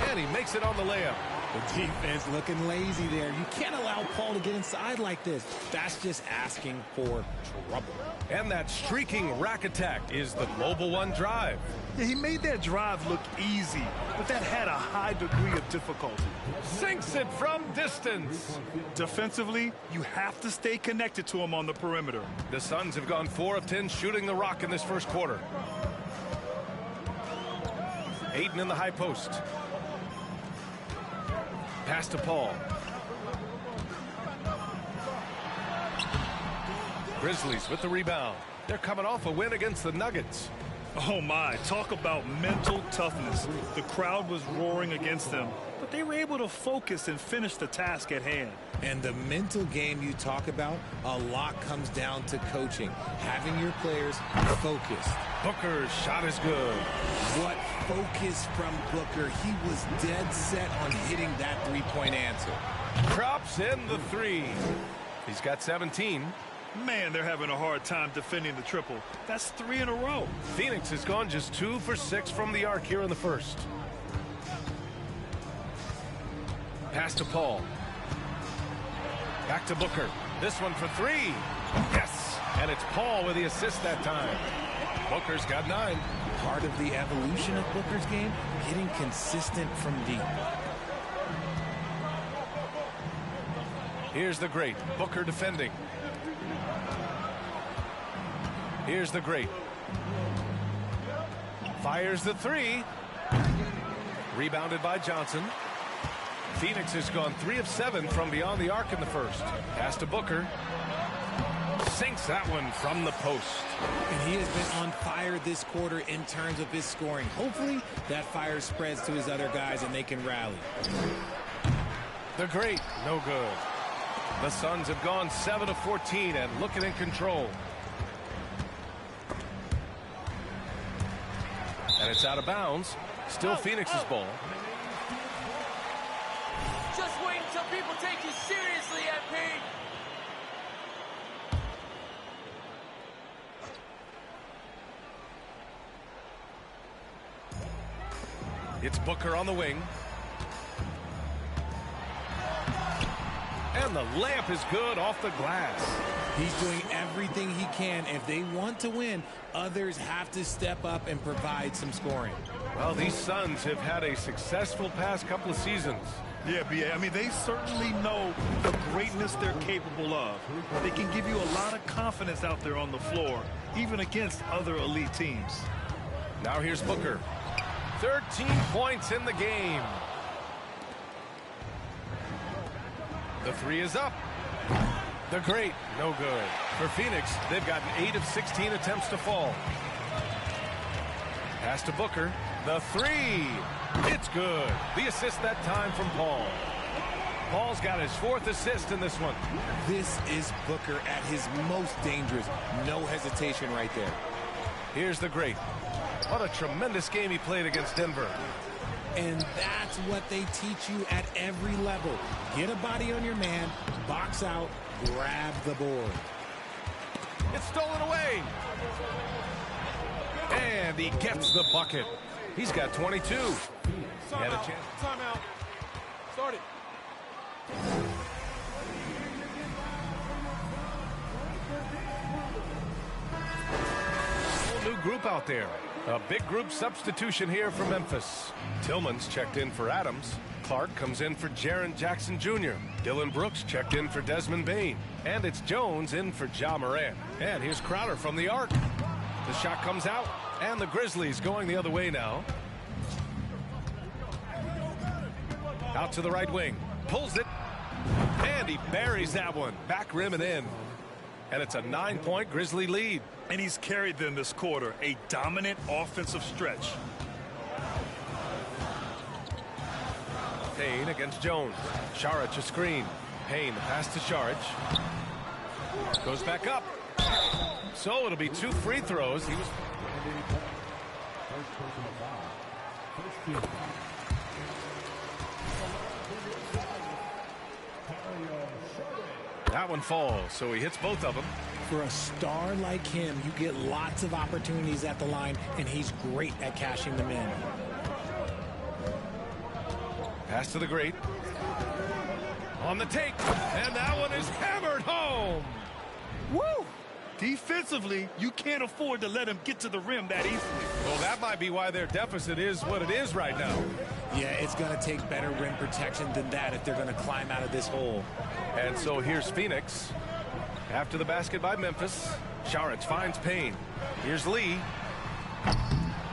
And he makes it on the layup. The defense looking lazy there. You can't allow Paul to get inside like this. That's just asking for trouble. And that streaking rack attack is the Global One drive. Yeah, he made that drive look easy, but that had a high degree of difficulty. Sinks it from distance. Defensively, you have to stay connected to him on the perimeter. The Suns have gone 4 of 10 shooting the rock in this first quarter. Ayton in the high post. Pass to Paul. Grizzlies with the rebound. They're coming off a win against the Nuggets. Oh my, talk about mental toughness. The crowd was roaring against them, but they were able to focus and finish the task at hand. And the mental game you talk about, a lot comes down to coaching, having your players focused. Booker's shot is good. What focus from Booker. He was dead set on hitting that three-point answer. Drops in the 3. He's got 17. Man, they're having a hard time defending the triple. That's 3 in a row. Phoenix has gone just 2 for 6 from the arc here in the first. Pass to Paul. Back to Booker. This one for 3. Yes! And it's Paul with the assist that time. Booker's got 9. Part of the evolution of Booker's game, getting consistent from deep. Here's the great Booker defending. Here's the great. Fires the 3. Rebounded by Johnson. Phoenix has gone 3 of 7 from beyond the arc in the first. Pass to Booker. Sinks that one from the post. And he has been on fire this quarter in terms of his scoring. Hopefully that fire spreads to his other guys and they can rally. The great, no good. The Suns have gone 7 of 14 and looking in control. And it's out of bounds. Still Phoenix's ball. Just wait until people take you seriously, MP. It's Booker on the wing. And the layup is good off the glass. He's doing everything he can. If they want to win, others have to step up and provide some scoring. Well, these Suns have had a successful past couple of seasons. Yeah, B.A. I mean, they certainly know the greatness they're capable of. They can give you a lot of confidence out there on the floor, even against other elite teams. Now here's Booker. 13 points in the game. The 3 is up. The great, no good. For Phoenix, they've gotten 8 of 16 attempts to fall. Pass to Booker. The 3. It's good. The assist that time from Paul. Paul's got his 4th assist in this one. This is Booker at his most dangerous. No hesitation right there. Here's the great. What a tremendous game he played against Denver. And that's what they teach you at every level. Get a body on your man, box out, grab the board. It's stolen away. And he gets the bucket. He's got 22. Timeout. Start it. Whole new group out there. A big group substitution here for Memphis. Tillman's checked in for Adams. Clark comes in for Jaren Jackson Jr. Dylan Brooks checked in for Desmond Bain. And it's Jones in for Ja Morant. And here's Crowder from the arc. The shot comes out, and the Grizzlies going the other way now. Out to the right wing. Pulls it. And he buries that one. Back rim and in. And it's a 9-point Grizzly lead. And he's carried them this quarter. A dominant offensive stretch. Payne against Jones. Saric a screen. Payne, the pass to Saric. Goes back up. So it'll be 2 free throws. He was... That one falls, so he hits both of them. For a star like him, you get lots of opportunities at the line, and he's great at cashing them in. Pass to the great. On the take, and that one is hammered home. Woo! Defensively, you can't afford to let him get to the rim that easily. Well, that might be why their deficit is what it is right now. Yeah, it's going to take better rim protection than that if they're going to climb out of this hole. And so here's Phoenix. After the basket by Memphis, Saric finds Payne. Here's Lee.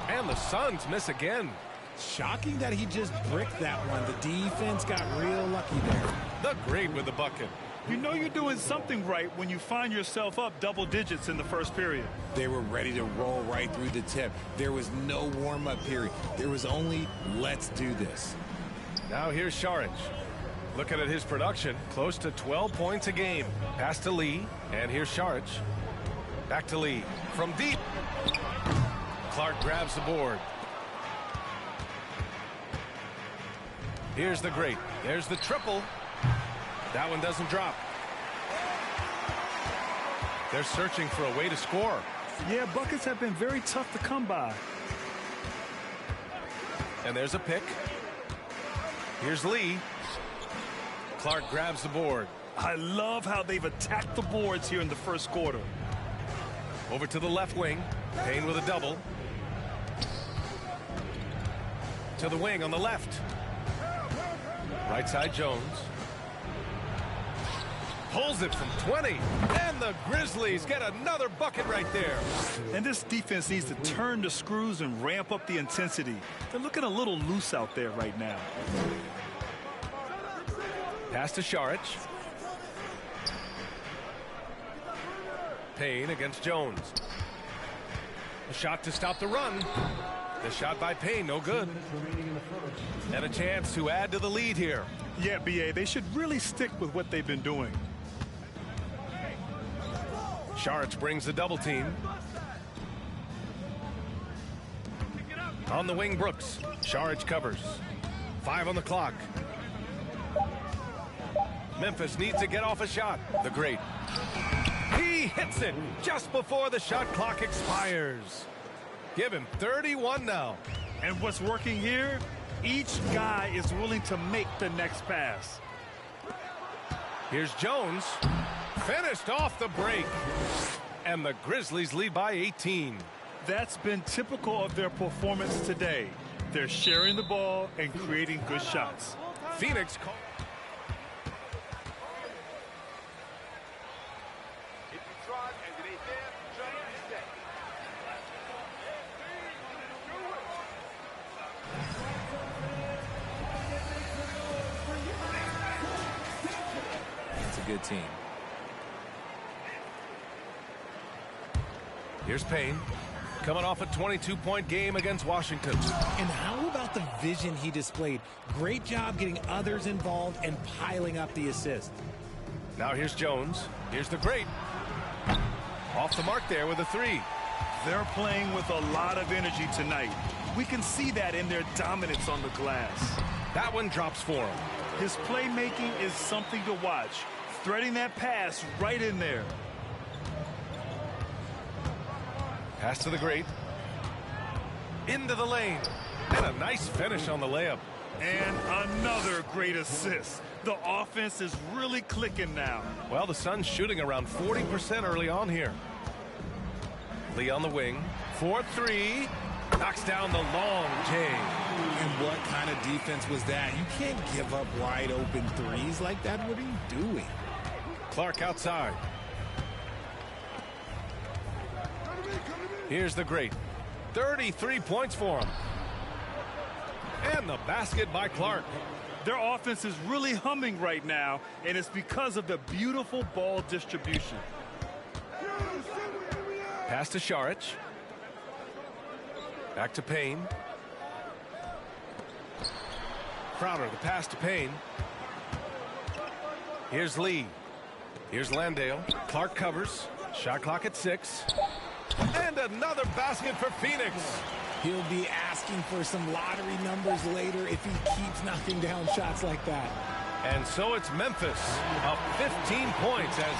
And the Suns miss again. Shocking that he just bricked that one. The defense got real lucky there. The great with the bucket. You know you're doing something right when you find yourself up double digits in the first period. They were ready to roll right through the tip. There was no warm-up period. There was only, let's do this. Now here's Saric. Looking at his production, close to 12 points a game. Pass to Lee, and here's Saric. Back to Lee. From deep. Clark grabs the board. Here's the great. There's the triple. That one doesn't drop. They're searching for a way to score. Yeah, buckets have been very tough to come by. And there's a pick. Here's Lee. Clark grabs the board. I love how they've attacked the boards here in the first quarter. Over to the left wing. Payne with a double. To the wing on the left. Right side Jones. Pulls it from 20. And the Grizzlies get another bucket right there. And this defense needs to turn the screws and ramp up the intensity. They're looking a little loose out there right now. Pass to Saric. Payne against Jones. A shot to stop the run. The shot by Payne, no good. And a chance to add to the lead here. Yeah, B.A., they should really stick with what they've been doing. Saric brings the double team. On the wing, Brooks. Saric covers. 5 on the clock. Memphis needs to get off a shot. The great. He hits it just before the shot clock expires. Give him 31 now. And what's working here? Each guy is willing to make the next pass. Here's Jones. Finished off the break. And the Grizzlies lead by 18. That's been typical of their performance today. They're sharing the ball and creating good shots. Phoenix. It's a good team. Here's Payne, coming off a 22-point game against Washington. And how about the vision he displayed? Great job getting others involved and piling up the assist. Now here's Jones. Here's the great. Off the mark there with a 3. They're playing with a lot of energy tonight. We can see that in their dominance on the glass. That one drops for him. His playmaking is something to watch. Threading that pass right in there. Pass to the great. Into the lane. And a nice finish on the layup. And another great assist. The offense is really clicking now. Well, the Suns shooting around 40% early on here. Lee on the wing. 4-3. Knocks down the long J. And what kind of defense was that? You can't give up wide open threes like that. What are you doing? Clark outside. Here's the great. 33 points for him. And the basket by Clark. Their offense is really humming right now, and it's because of the beautiful ball distribution. Pass to Šarić. Back to Payne. Crowder, the pass to Payne. Here's Lee. Here's Landale. Clark covers. Shot clock at 6. And another basket for Phoenix. He'll be asking for some lottery numbers later if he keeps knocking down shots like that. And so it's Memphis up 15 points as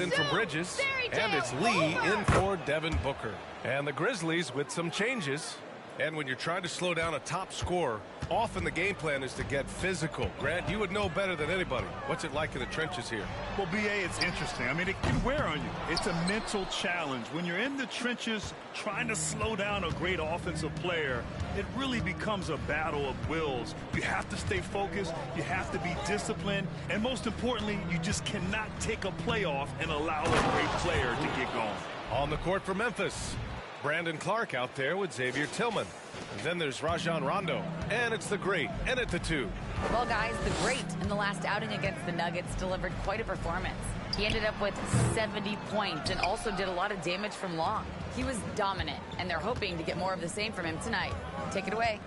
in for Bridges, and it's Lee in for Devin Booker. And the Grizzlies with some changes. And when you're trying to slow down a top scorer, often the game plan is to get physical. Grant, you would know better than anybody. What's it like in the trenches here? Well, B.A., it's interesting. I mean, it can wear on you. It's a mental challenge. When you're in the trenches trying to slow down a great offensive player, it really becomes a battle of wills. You have to stay focused. You have to be disciplined. And most importantly, you just cannot take a play off and allow a great player to get going. On the court for Memphis, Brandon Clark out there with Xavier Tillman. And then there's Rajon Rondo. And it's the great, and at the 2. Well, guys, the great in the last outing against the Nuggets delivered quite a performance. He ended up with 70 points and also did a lot of damage from long. He was dominant, and they're hoping to get more of the same from him tonight. Take it away.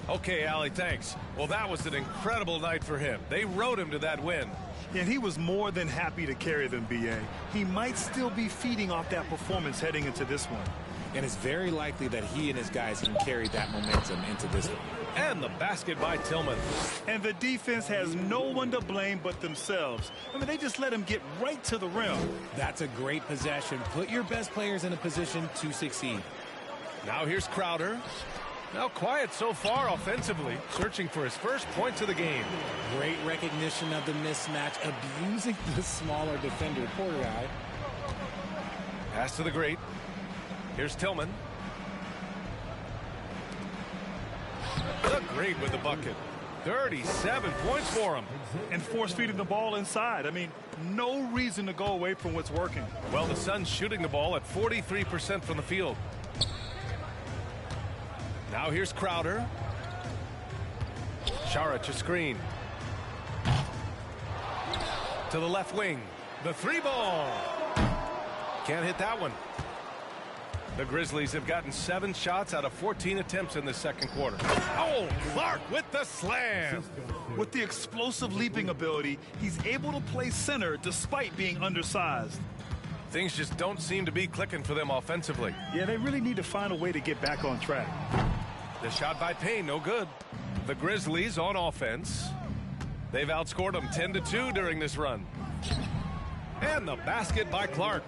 Okay, Allie, thanks. Well, that was an incredible night for him. They rode him to that win. And he was more than happy to carry them, B.A. He might still be feeding off that performance heading into this one. And it's very likely that he and his guys can carry that momentum into this one. And the basket by Tillman. And the defense has no one to blame but themselves. I mean, they just let him get right to the rim. That's a great possession. Put your best players in a position to succeed. Now here's Crowder. Now quiet so far offensively, searching for his first points of the game. Great recognition of the mismatch, abusing the smaller defender. Poor guy. Pass to the great. Here's Tillman. The great with the bucket. 37 points for him. And force-feeding the ball inside. I mean, no reason to go away from what's working. Well, the Suns shooting the ball at 43% from the field. Now here's Crowder. Šarić a screen. To the left wing. The 3-ball. Can't hit that one. The Grizzlies have gotten 7 shots out of 14 attempts in the second quarter. Oh, Clark with the slam. With the explosive leaping ability, he's able to play center despite being undersized. Things just don't seem to be clicking for them offensively. Yeah, they really need to find a way to get back on track. The shot by Payne, no good. The Grizzlies on offense. They've outscored them 10-2 during this run. And the basket by Clark.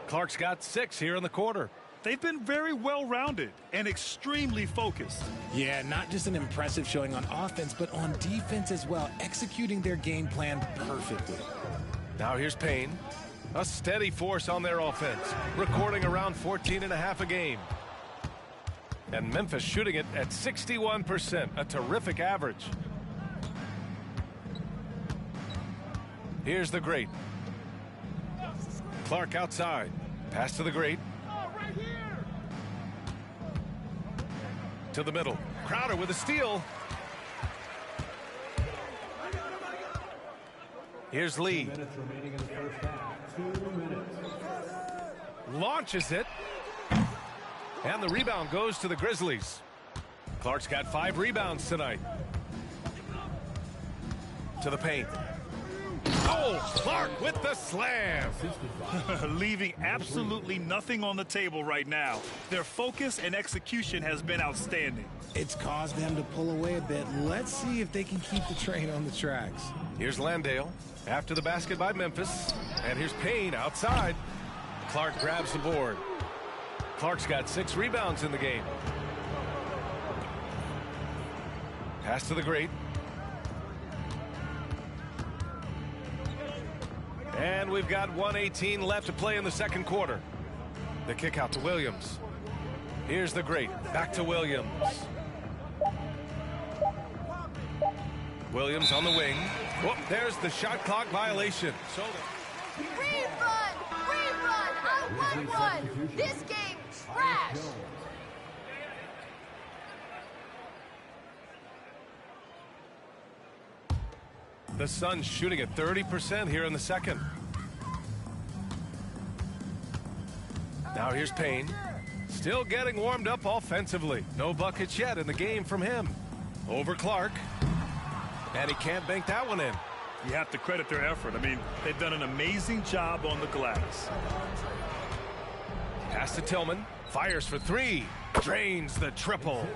Clark's got 6 here in the quarter. They've been very well-rounded and extremely focused. Yeah, not just an impressive showing on offense, but on defense as well, executing their game plan perfectly. Now here's Payne. A steady force on their offense, recording around 14.5 a game. And Memphis shooting it at 61%, a terrific average. Here's the great. Clark outside. Pass to the great. To the middle. Crowder with a steal. Here's Lee. Launches it. And the rebound goes to the Grizzlies. Clark's got 5 rebounds tonight. To the paint. Oh, Clark with the slam. Leaving absolutely nothing on the table right now. Their focus and execution has been outstanding. It's caused them to pull away a bit. Let's see if they can keep the train on the tracks. Here's Landale after the basket by Memphis. And here's Payne outside. Clark grabs the board. Clark's got 6 rebounds in the game. Pass to the great. And we've got 1:18 left to play in the second quarter. The kick out to Williams. Here's the great. Back to Williams. Williams on the wing. Whoop, there's the shot clock violation. Rerun! Rerun! I run! This game trash! The Suns shooting at 30% here in the second. Now here's Payne. Still getting warmed up offensively. No buckets yet in the game from him. Over Clark. And he can't bank that one in. You have to credit their effort. I mean, they've done an amazing job on the glass. Pass to Tillman. Fires for 3. Drains the triple.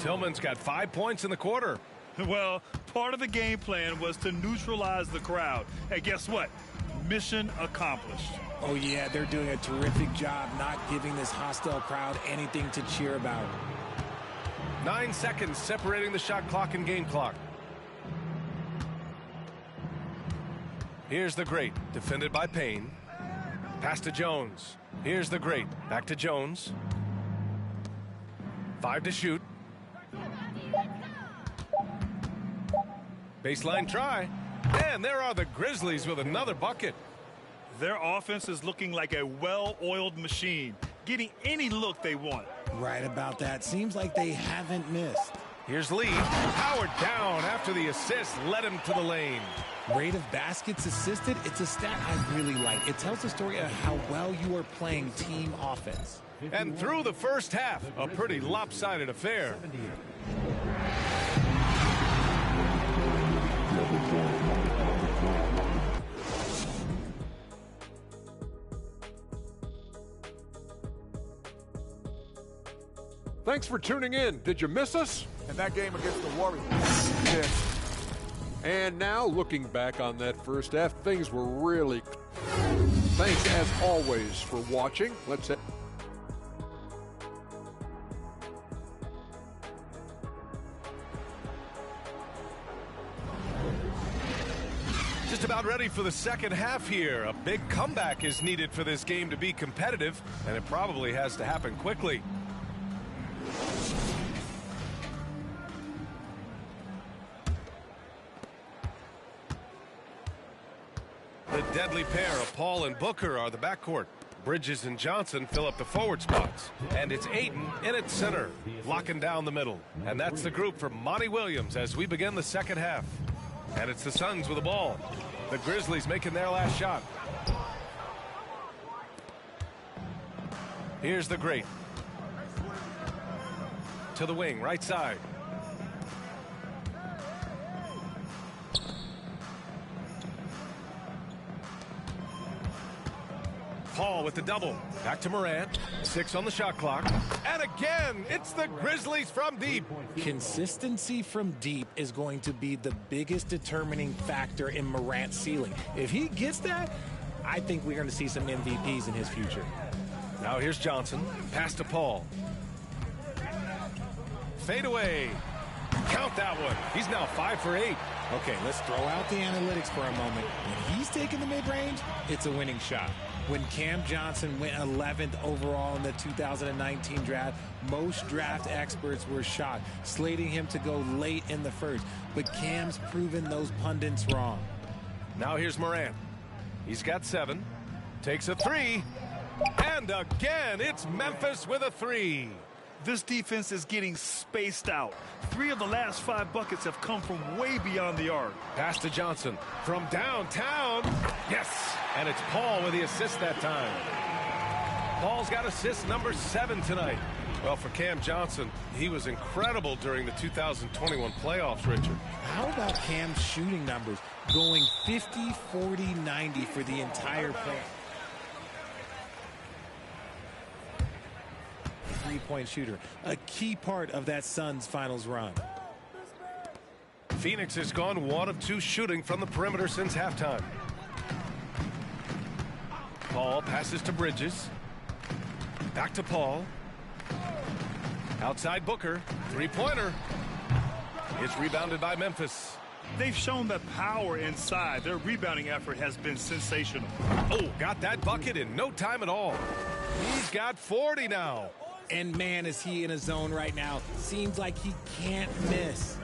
Tillman's got 5 points in the quarter. Well, part of the game plan was to neutralize the crowd. And guess what? Mission accomplished. Oh, yeah, they're doing a terrific job not giving this hostile crowd anything to cheer about. 9 seconds separating the shot clock and game clock. Here's the great, defended by Payne. Pass to Jones. Here's the great, back to Jones. 5 to shoot. Baseline try. And there are the Grizzlies with another bucket. Their offense is looking like a well-oiled machine, getting any look they want. Right about that. Seems like they haven't missed. Here's Lee. Powered down after the assist led him to the lane. Rate of baskets assisted, it's a stat I really like. It tells the story of how well you are playing team offense. And through the first half, a pretty lopsided affair. Thanks for tuning in. Did you miss us? And that game against the Warriors. Yes. And now, looking back on that first half, things were really... Thanks, as always, for watching. Let's... Just about ready for the second half here. A big comeback is needed for this game to be competitive, and it probably has to happen quickly. The deadly pair of Paul and Booker are the backcourt. Bridges and Johnson fill up the forward spots. And it's Ayton in at center, locking down the middle. And that's the group for Monty Williams as we begin the second half. And it's the Suns with the ball. The Grizzlies making their last shot. Here's the great. To the wing, right side. Paul with the double. Back to Morant. 6 on the shot clock. And again, it's the Grizzlies from deep. Consistency from deep is going to be the biggest determining factor in Morant's ceiling. If he gets that, I think we're going to see some MVPs in his future. Now here's Johnson. Pass to Paul. Fade away. Count that one. He's now 5 for 8. Okay, let's throw out the analytics for a moment. When he's taking the mid-range, it's a winning shot. When Cam Johnson went 11th overall in the 2019 draft, most draft experts were shocked, slating him to go late in the first. But Cam's proven those pundits wrong. Now here's Morant. He's got 7. Takes a 3. And again, it's Memphis with a 3. This defense is getting spaced out. 3 of the last 5 buckets have come from way beyond the arc. Pass to Johnson from downtown. Yes, and it's Paul with the assist that time. Paul's got assist number 7 tonight. Well, for Cam Johnson, he was incredible during the 2021 playoffs, Richard. How about Cam's shooting numbers going 50, 40, 90 for the entire play? Three-point shooter, a key part of that Suns finals run. Phoenix has gone 1 of 2 shooting from the perimeter since halftime. Paul passes to Bridges. Back to Paul. Outside Booker. Three-pointer. It's rebounded by Memphis. They've shown the power inside. Their rebounding effort has been sensational. Oh, got that bucket in no time at all. He's got 40 now. And man, is he in a zone right now. Seems like he can't miss.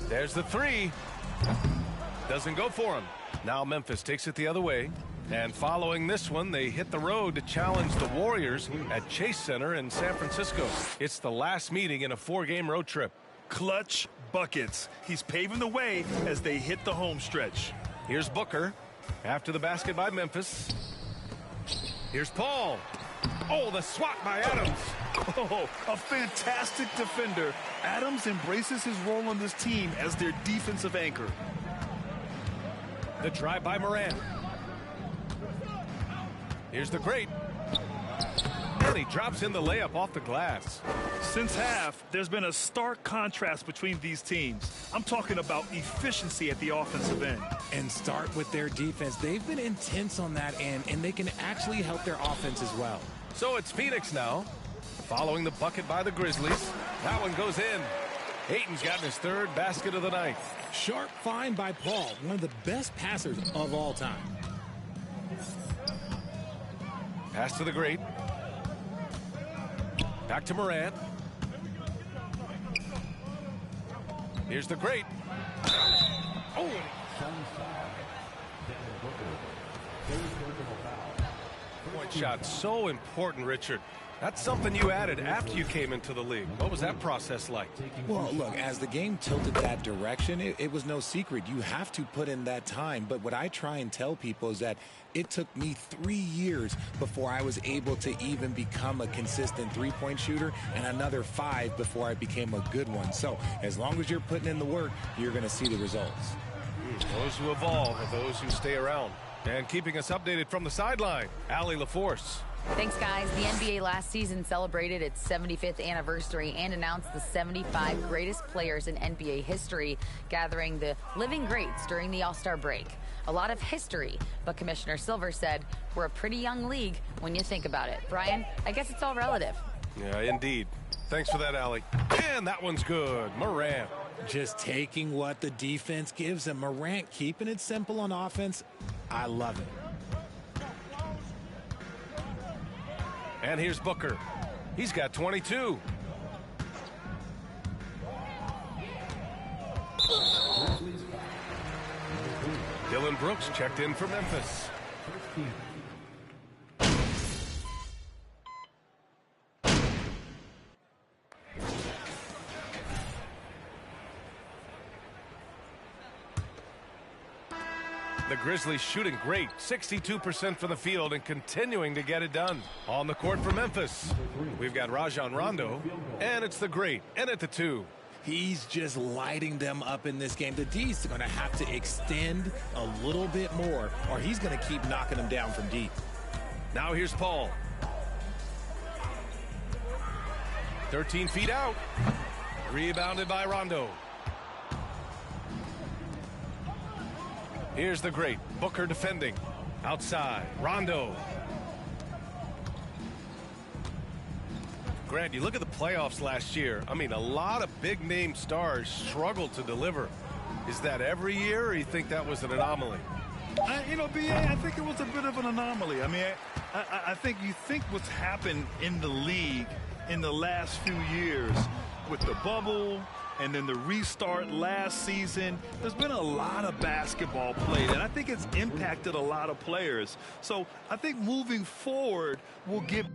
There's the three. Doesn't go for him. Now Memphis takes it the other way. And following this one, they hit the road to challenge the Warriors at Chase Center in San Francisco. It's the last meeting in a 4-game road trip. Clutch buckets. He's paving the way as they hit the home stretch. Here's Booker after the basket by Memphis. Here's Paul. Oh, the swat by Adams. Oh, a fantastic defender. Adams embraces his role on this team as their defensive anchor. The drive by Morant. Here's the great. And he drops in the layup off the glass. Since half, there's been a stark contrast between these teams. I'm talking about efficiency at the offensive end. And start with their defense. They've been intense on that end, and they can actually help their offense as well. So it's Phoenix now, following the bucket by the Grizzlies. That one goes in. Ayton's gotten his 3rd basket of the night. Sharp find by Paul, one of the best passers of all time. Pass to the great. Back to Morant. Here's the great. Oh! Point shot, so important, Richard. That's something you added after you came into the league. What was that process like? Well, look, as the game tilted that direction, it was no secret. You have to put in that time. But what I try and tell people is that it took me 3 years before I was able to even become a consistent three-point shooter, and another 5 before I became a good one. So as long as you're putting in the work, you're going to see the results. Those who evolve are those who stay around. And keeping us updated from the sideline, Allie LaForce. Thanks, guys. The NBA last season celebrated its 75th anniversary and announced the 75 greatest players in NBA history, gathering the living greats during the All-Star break. A lot of history, but Commissioner Silver said we're a pretty young league when you think about it. Brian, I guess it's all relative. Yeah, indeed. Thanks for that, Allie. And that one's good. Morant. Just taking what the defense gives him. Morant keeping it simple on offense. I love it. And here's Booker. He's got 22. Dylan Brooks checked in for Memphis. The Grizzlies shooting great, 62% from the field and continuing to get it done. On the court for Memphis, we've got Rajon Rondo, and it's the great, and at the 2. He's just lighting them up in this game. The D's going to have to extend a little bit more, or he's going to keep knocking them down from deep. Now here's Paul. 13 feet out. Rebounded by Rondo. Here's the great Booker defending. Outside, Rondo. Grant, you look at the playoffs last year. I mean, a lot of big-name stars struggled to deliver. Is that every year, or you think that was an anomaly? B.A., I think it was a bit of an anomaly. I mean, I think you think what's happened in the league in the last few years with the bubble and then the restart last season, there's been a lot of basketball played, and I think it's impacted a lot of players. So I think moving forward, we'll give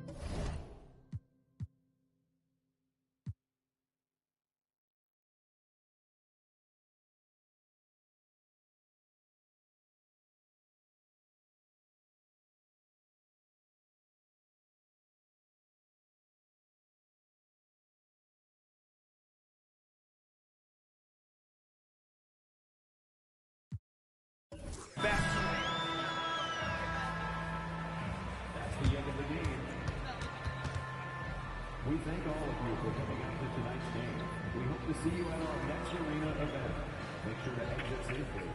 thank all of you for coming out to tonight's game. We hope to see you at our next arena event. Make sure to exit safely.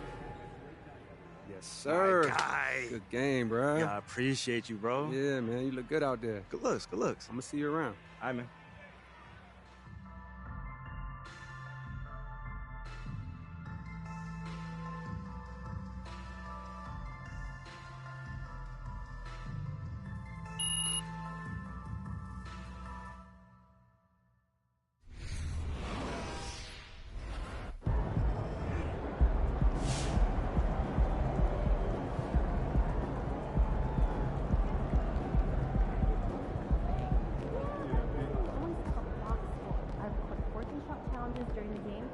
Yes, sir. My guy. Good game, bro. Yeah, I appreciate you, bro. Yeah, man. You look good out there. Good looks, good looks. I'm going to see you around. All right, man. during the game,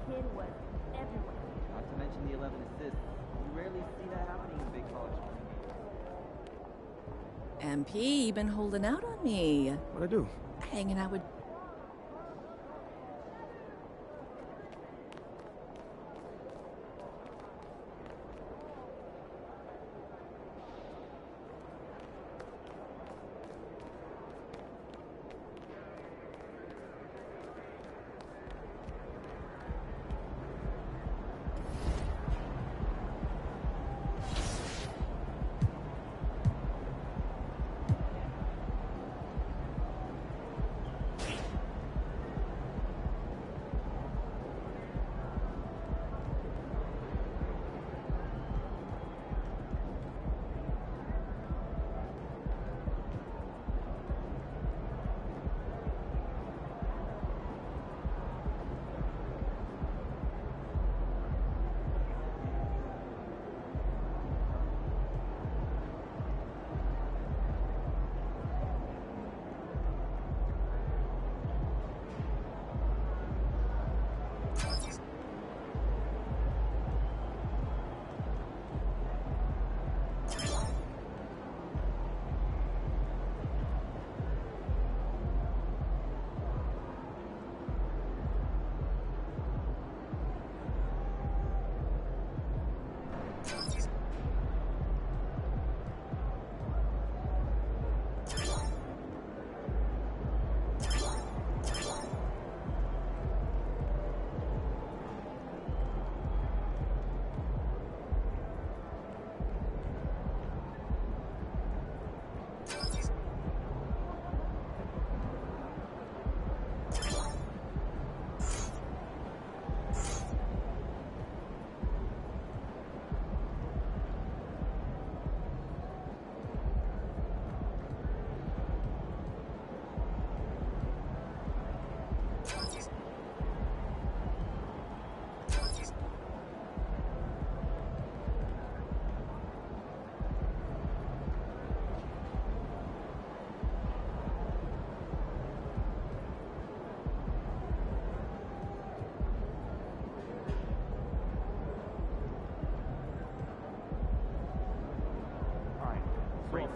the kid was everywhere. Not to mention the 11 assists. You rarely see that happening in big college games. MP, you've been holding out on me. What'd I do? Hanging out with...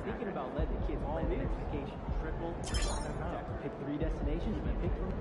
Thinking about letting the kids play the education triple, pick 3 destinations, you can pick from.